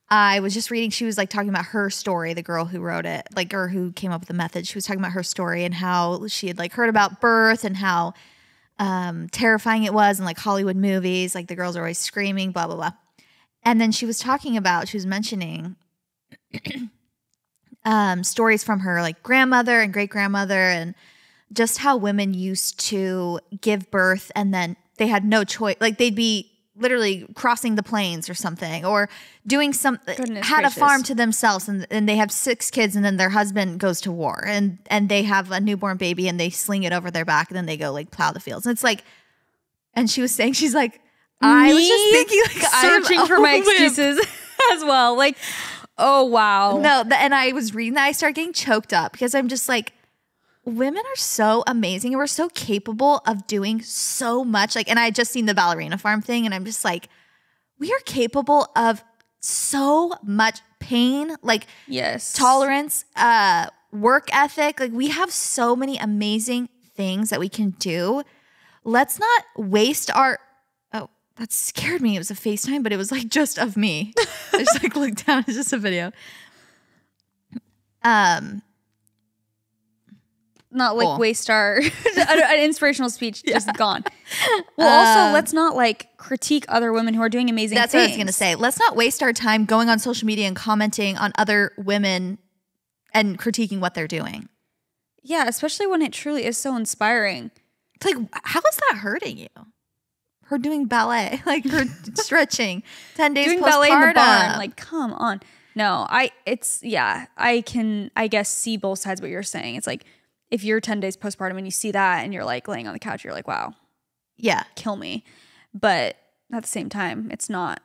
I was just reading, she was like talking about her story, the girl who wrote it, like, or who came up with the method. She was talking about her story and how she had like heard about birth and how terrifying it was in like Hollywood movies. Like the girls are always screaming, blah, blah, blah. And then she was mentioning stories from her like grandmother and great grandmother and just how women used to give birth and then they had no choice. Like they'd be literally crossing the plains or something or doing a farm to themselves and they have 6 kids and then their husband goes to war and they have a newborn baby and they sling it over their back and then they go like plow the fields. And it's like, and she was saying, she's like, I was just thinking like searching for my excuses as well. Like, oh, wow. No, and I was reading that. I started getting choked up because I'm just like, women are so amazing and we're so capable of doing so much. Like, and I had just seen the Ballerina Farm thing and I'm just like, we are capable of so much pain, like yes, tolerance. work ethic. Like, we have so many amazing things that we can do. Let's not waste our, oh, that scared me. It was a FaceTime, but it was like just of me. I just like looked down. It's just a video. Not like Cool. waste our an inspirational speech just gone. Well, also let's not like critique other women who are doing amazing That's things. what I was going to say. Let's not waste our time going on social media and commenting on other women and critiquing what they're doing. Yeah, especially when it truly is so inspiring. It's like, how is that hurting you? Her doing ballet, like her stretching, 10 days Doing postpartum. ballet in the barn, like come on. No, I can, I guess, see both sides of what you're saying. It's like, if you're 10 days postpartum and you see that and you're like laying on the couch, you're like, wow, yeah, kill me. But at the same time, it's not.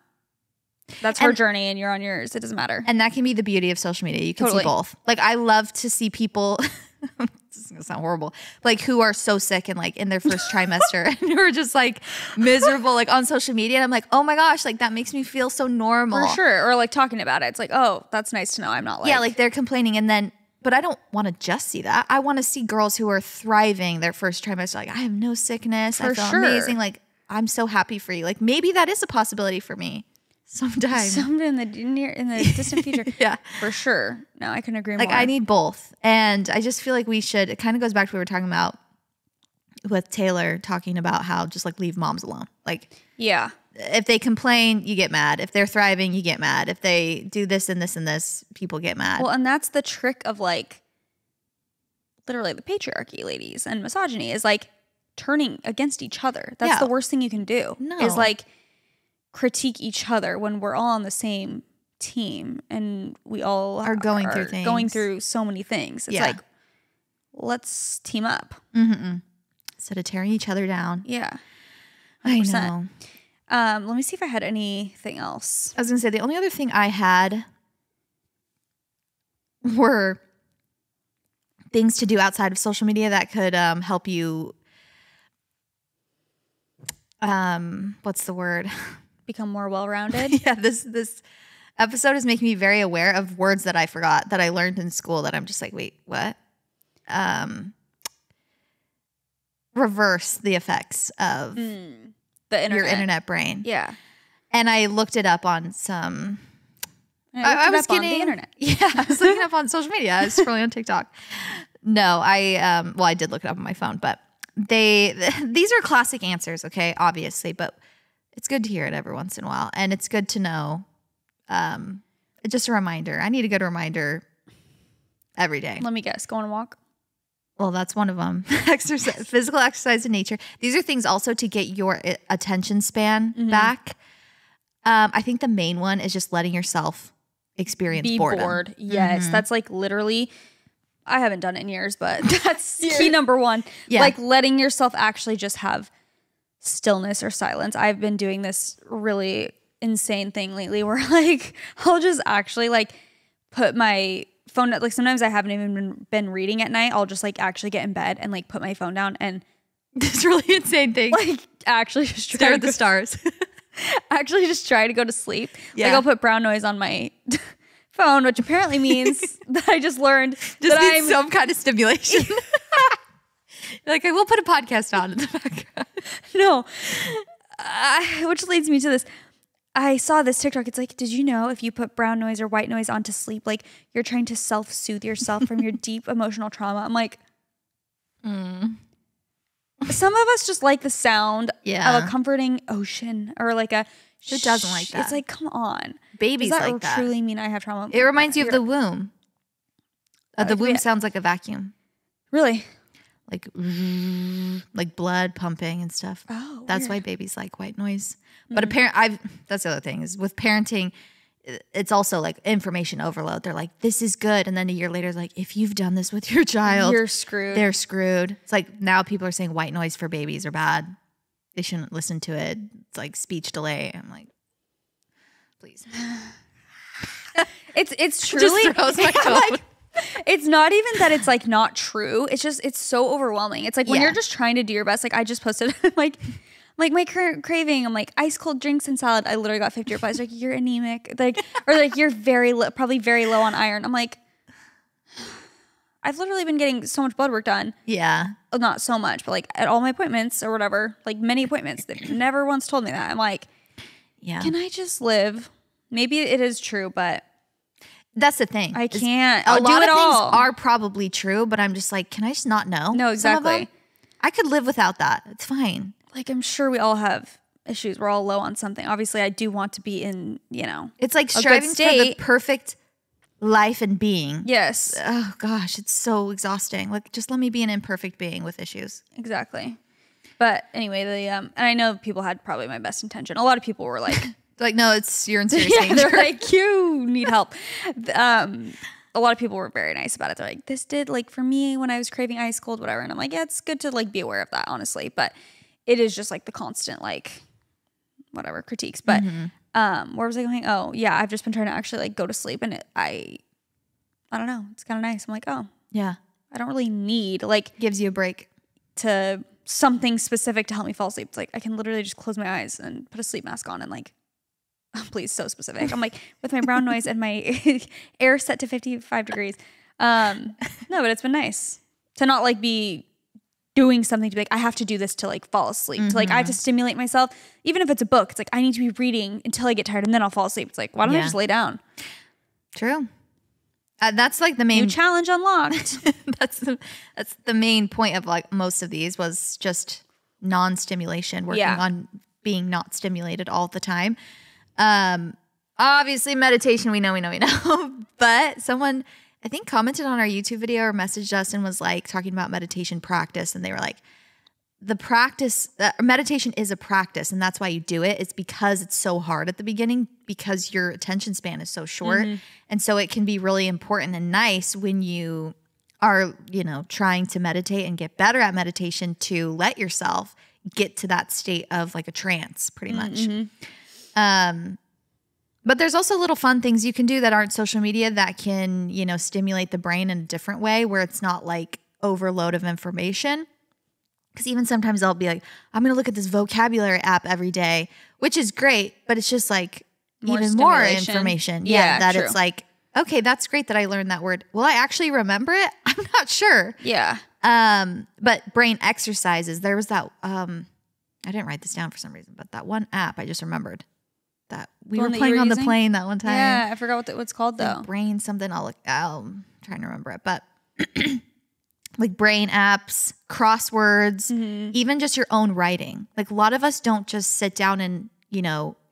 That's her journey and you're on yours. It doesn't matter. And that can be the beauty of social media. You can Totally. see both. Like, I love to see people, this is going to sound horrible, like who are so sick and like in their first trimester and who are just like miserable, like on social media. And I'm like, oh my gosh, like that makes me feel so normal. For sure. Or like talking about it. It's like, oh, that's nice to know. I'm not like. Yeah, like they're complaining. And then, but I don't want to just see that. I want to see girls who are thriving their first trimester. Like, I have no sickness. I For feel sure. amazing. Like, I'm so happy for you. Like, maybe that is a possibility for me sometime. Someday in the distant future. Yeah. For sure. No, I couldn't agree Like, more. I need both. And I just feel like we should, it kind of goes back to what we were talking about with Taylor talking about how just like leave moms alone. Like, Yeah. if they complain, you get mad. If they're thriving, you get mad. If they do this and this and this, people get mad. Well, and that's the trick of like literally the patriarchy, ladies, and misogyny is like turning against each other. That's Yeah. the worst thing you can do. No. Is like critique each other when we're all on the same team and we all Are going through things. Going through so many things. It's Yeah. like, let's team up. Instead of tearing each other down. Yeah. I 100%. know. Let me see if I had anything else. I was going to say, the only other thing I had were things to do outside of social media that could help you, what's the word? Become more well-rounded. Yeah, this episode is making me very aware of words that I forgot that I learned in school that I'm just like, wait, what? Reverse the effects of The internet. your internet brain. Yeah. And I looked it up on some... I was getting on the internet. Yeah, I was looking up on social media. I was scrolling on TikTok. No, I did look it up on my phone, but these are classic answers, okay, obviously, but it's good to hear it every once in a while, and it's good to know. It's just a reminder. I need a good reminder every day. Let me guess. Go on a walk. Well, that's one of them. Exercise, physical exercise in nature. These are things also to get your attention span back. I think the main one is just letting yourself experience Be boredom. bored. Yes. That's like literally, I haven't done it in years, but that's key number one. Yeah. Like letting yourself actually just have stillness or silence. I've been doing this really insane thing lately where like I'll just actually like put my phone, like sometimes I haven't even been reading at night. I'll just like actually get in bed and like put my phone down and This really insane thing. like actually just Stare try at to the stars. actually just try to go to sleep. Yeah. Like I'll put brown noise on my phone, which apparently means that I just learned Just that needs I'm some kind of stimulation. Like, I will put a podcast on in the background. no. Which leads me to this. I saw this TikTok. It's like, did you know if you put brown noise or white noise onto sleep, like you're trying to self-soothe yourself from your deep emotional trauma? I'm like, some of us just like the sound Yeah. of a comforting ocean or like a. Who doesn't like that? It's like, come on. Babies Does that like that. truly mean I have trauma? It reminds you of the womb. The womb yeah. sounds like a vacuum. Really? Like blood pumping and stuff. Oh, That's why babies like white noise. But that's the other thing is with parenting, it's also like information overload. They're like, this is good. And then a year later, it's like, if you've done this with your child, You're screwed. they're screwed. It's like now people are saying white noise for babies are bad. They shouldn't listen to it. It's like speech delay. I'm like, please. It's truly Just throws my phone. like, it's not even that it's like not true. It's just it's so overwhelming. It's like when Yeah. you're just trying to do your best. Like I just posted like my current craving. I'm like ice cold drinks and salad. I literally got 50 replies like you're anemic, like or like you're probably very low on iron. I'm like I've literally been getting so much blood work done. Yeah. Well, not so much, but like at all my appointments or whatever, like many appointments. They've never once told me that. I'm like, Yeah. can I just live? Maybe it is true, but that's the thing. I can't. A lot of things are probably true, but I'm just like, can I just not know? No, exactly. I could live without that. It's fine. Like, I'm sure we all have issues. We're all low on something. Obviously, I do want to be in, it's like striving for the perfect life and being. Yes. Oh gosh, it's so exhausting. Like, just let me be an imperfect being with issues. Exactly. But anyway, and I know people had probably my best intention. A lot of people were like, no, you're in serious danger. They're like, you need help. A lot of people were very nice about it. They're like, this did like for me when I was craving ice cold, whatever. And I'm like, yeah, it's good to like be aware of that, honestly. But it is just like the constant like whatever critiques. But where was I going? Oh yeah, I've just been trying to actually like go to sleep, and I don't know. It's kind of nice. I'm like, oh yeah, I don't really need like gives you a break to something specific to help me fall asleep. It's like I can literally just close my eyes and put a sleep mask on and like. Oh, please, so specific. I'm like with my brown noise and my air set to 55 degrees. No, but it's been nice to not like be doing something to be like, I have to do this to like fall asleep. To like, I have to stimulate myself. Even if it's a book, it's like, I need to be reading until I get tired and then I'll fall asleep. It's like, why don't I just lay down? True. That's like the main new challenge unlocked. that's the main point of like most of these was just non-stimulation, working on being not stimulated all the time. Obviously meditation, we know. But someone, I think, commented on our YouTube video or messaged us and was like talking about meditation practice. And they were like, meditation is a practice. And that's why you do it. It's because it's so hard at the beginning because your attention span is so short. And so it can be really important and nice when you are, trying to meditate and get better at meditation to let yourself get to that state of like a trance pretty much. But there's also little fun things you can do that aren't social media that can, stimulate the brain in a different way where it's not like overload of information. Because even sometimes I'll be like, I'm going to look at this vocabulary app every day, which is great, but it's just like even more information. Yeah, true. It's like, okay, that's great that I learned that word. Will I actually remember it? I'm not sure. Yeah. But brain exercises, there was that, I didn't write this down for some reason, but that one app I just remembered. That we were playing on the plane that one time. Yeah, I forgot what it's called though. Brain something. I'm trying to remember it, but like brain apps, crosswords, even just your own writing. Like a lot of us don't just sit down and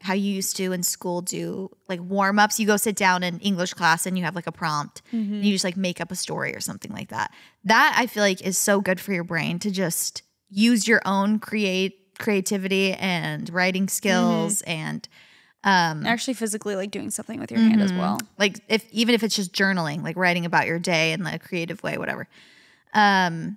how you used to in school do like warm ups. You go sit down in English class and you have like a prompt. And you just like make up a story or something like that. That I feel like is so good for your brain to just use your own creativity and writing skills and. Actually physically like doing something with your hand as well. Like even if it's just journaling, like writing about your day in a creative way, whatever. I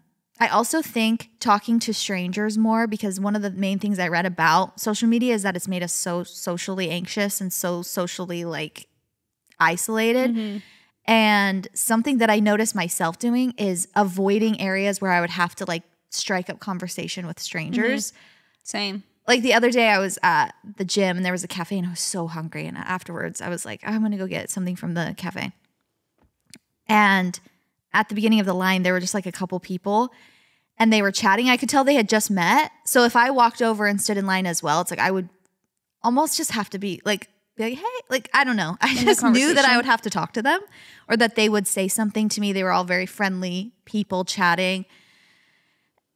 also think talking to strangers more because one of the main things I read about social media is that it's made us so socially anxious and so socially like isolated. And something that I noticed myself doing is avoiding areas where I would have to like strike up conversation with strangers. Same. Like the other day I was at the gym and there was a cafe and I was so hungry. And afterwards I was like, I'm going to go get something from the cafe. And at the beginning of the line, there were just like a couple people and they were chatting. I could tell they had just met. So if I walked over and stood in line as well, it's like I would almost just have to be like, hey, like, I don't know. I just knew that I would have to talk to them or that they would say something to me. They were all very friendly people chatting.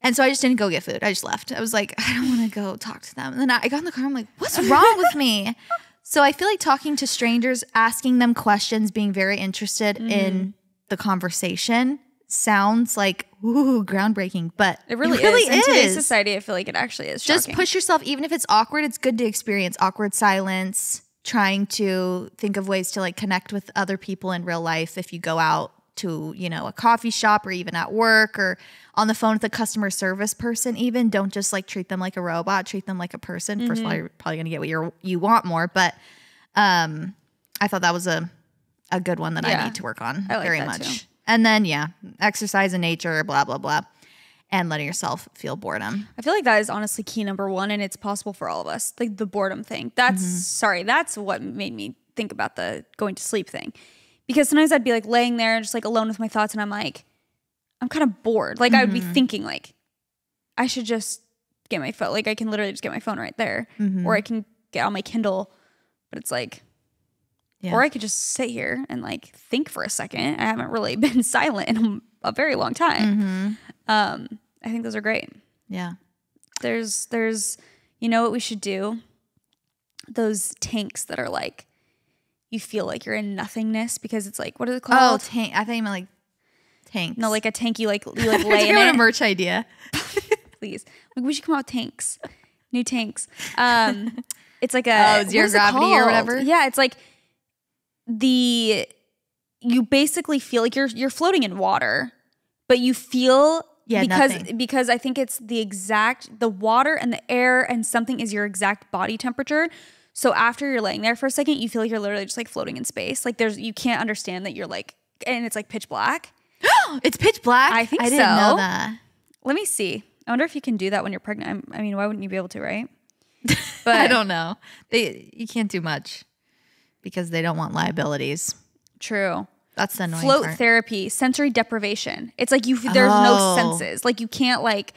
And so I just didn't go get food. I just left. I was like, I don't want to go talk to them. And then I got in the car. I'm like, what's wrong with me? So I feel like talking to strangers, asking them questions, being very interested in the conversation sounds like, ooh, groundbreaking. But it really is. In today's society, I feel like it actually is shocking. Just push yourself. Even if it's awkward, it's good to experience awkward silence, trying to think of ways to like connect with other people in real life if you go out to, a coffee shop or even at work or on the phone with a customer service person even. Don't just like treat them like a robot, treat them like a person. First of all, you're probably going to get what you want more. But I thought that was a good one that I need to work on very much. Too. And then, exercise in nature, blah, blah, blah. And letting yourself feel boredom. I feel like that is honestly key number one, and it's possible for all of us. Like the boredom thing. That's what made me think about the going to sleep thing. Because sometimes I'd be like laying there just like alone with my thoughts and I'm like, I'm kind of bored. Like I would be thinking like, I should just get my phone. Like I can literally just get my phone right there, or I can get on my Kindle. But it's like, or I could just sit here and like think for a second. I haven't really been silent in a very long time. I think those are great. Yeah. There's, you know what we should do? Those tanks that are like, you feel like you're in nothingness because it's like, what is it called? Oh, tank. I think you meant like tanks. No, like a tank you like lay in I it. a merch idea. Please. Like we should come out with tanks. New tanks. It's like a zero gravity or whatever. Yeah, it's like you basically feel like you're floating in water, but you feel because I think it's the water and the air and something is your exact body temperature. So after you're laying there for a second, you feel like you're literally just like floating in space. Like you can't understand that you're like, and it's like pitch black. It's pitch black? I think so. I didn't know that. Let me see. I wonder if you can do that when you're pregnant. I mean, why wouldn't you be able to, right? But I don't know. You can't do much because they don't want liabilities. True. That's the annoying Float part. therapy, sensory deprivation. It's like there's no senses. Like you can't like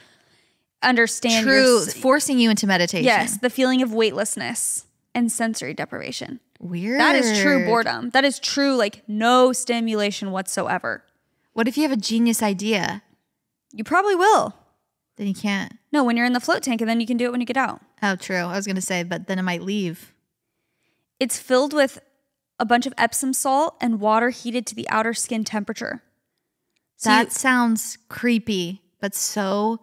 understand. True. Forcing you into meditation. Yes. The feeling of weightlessness and sensory deprivation. Weird. That is true boredom. That is true, like no stimulation whatsoever. What if you have a genius idea? You probably will. Then you can't. No, when you're in the float tank and then you can do it when you get out. Oh, true. I was going to say, but then it might leave. It's filled with a bunch of Epsom salt and water heated to the outer skin temperature. So sounds creepy, but so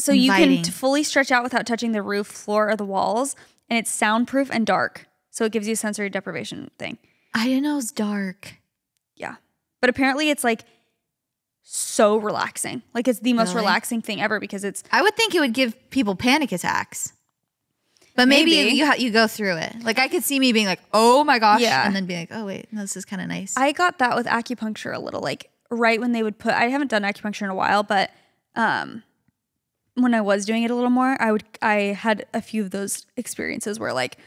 inviting. You can fully stretch out without touching the roof, floor, or the walls, and it's soundproof and dark. So it gives you a sensory deprivation thing. I didn't know it was dark. Yeah. But apparently it's like so relaxing. Like it's the most relaxing thing ever because it's... I would think it would give people panic attacks. But maybe you go through it. Like I could see me being like, oh my gosh. Yeah. And then being like, oh wait, no, this is kind of nice. I got that with acupuncture a little. Like right when they would I haven't done acupuncture in a while, but when I was doing it a little more, I had a few of those experiences where like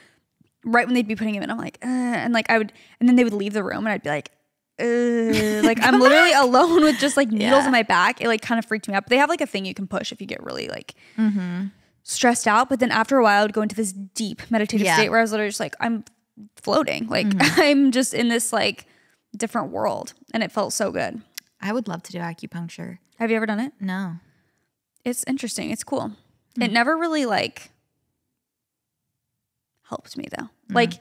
right when they'd be putting him in, I'm like, and then they would leave the room and I'd be like, like I'm literally alone with just like needles in my back. It like kind of freaked me out. But they have like a thing you can push if you get really like stressed out. But then after a while, I would go into this deep meditative state where I was literally just like, I'm floating. Like I'm just in this like different world. And it felt so good. I would love to do acupuncture. Have you ever done it? No. It's interesting. It's cool. It never really like helped me though. Like,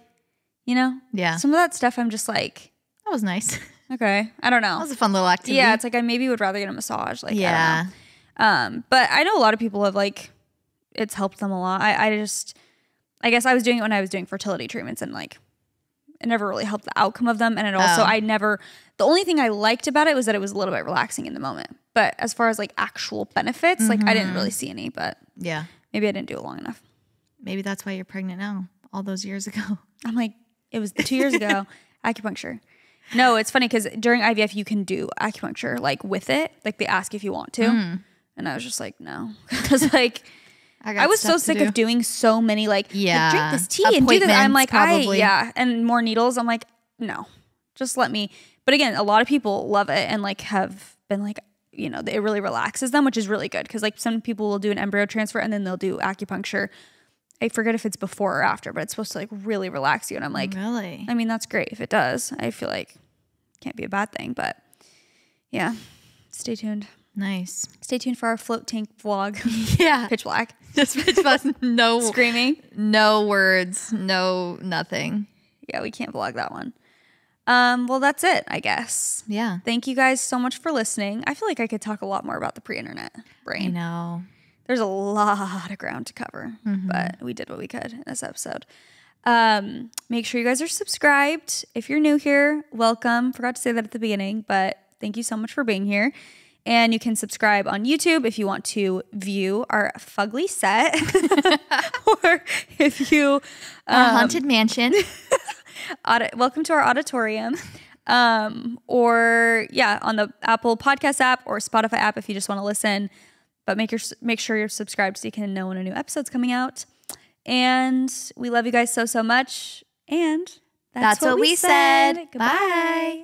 you know? Yeah. Some of that stuff I'm just like, that was nice. Okay. I don't know. That was a fun little activity. Yeah. It's like I maybe would rather get a massage. Like, yeah. I don't know. But I know a lot of people have like, it's helped them a lot. I guess I was doing it when I was doing fertility treatments and like, it never really helped the outcome of them. And it also, the only thing I liked about it was that it was a little bit relaxing in the moment. But as far as like actual benefits, like I didn't really see any, but yeah, maybe I didn't do it long enough. Maybe that's why you're pregnant now, all those years ago. I'm like, it was 2 years ago, acupuncture. No, it's funny because during IVF, you can do acupuncture like with it. Like they ask if you want to. And I was just like, no. Because like, I was so sick of doing so many like drink this tea and do this. I'm like, and more needles. I'm like, no, just let me. But again, a lot of people love it and like have been like, you know, it really relaxes them, which is really good. Because like some people will do an embryo transfer and then they'll do acupuncture. I forget if it's before or after, but it's supposed to like really relax you. And I'm like, really? I mean, that's great if it does. I feel like it can't be a bad thing, but yeah, stay tuned. Nice. Stay tuned for our float tank vlog. Yeah. Pitch black. Just pitch black. No screaming. No words. No nothing. Yeah, we can't vlog that one. Well, that's it, I guess. Yeah. Thank you guys so much for listening. I feel like I could talk a lot more about the pre-internet brain. I know. There's a lot of ground to cover, but we did what we could in this episode. Make sure you guys are subscribed. If you're new here, welcome. Forgot to say that at the beginning, but thank you so much for being here. And you can subscribe on YouTube if you want to view our fugly set or if you... our haunted mansion. Welcome to our auditorium. Or yeah, on the Apple Podcast app or Spotify app if you just want to listen. But make sure you're subscribed so you can know when a new episode's coming out. And we love you guys so much. And that's what we said. Goodbye. Bye.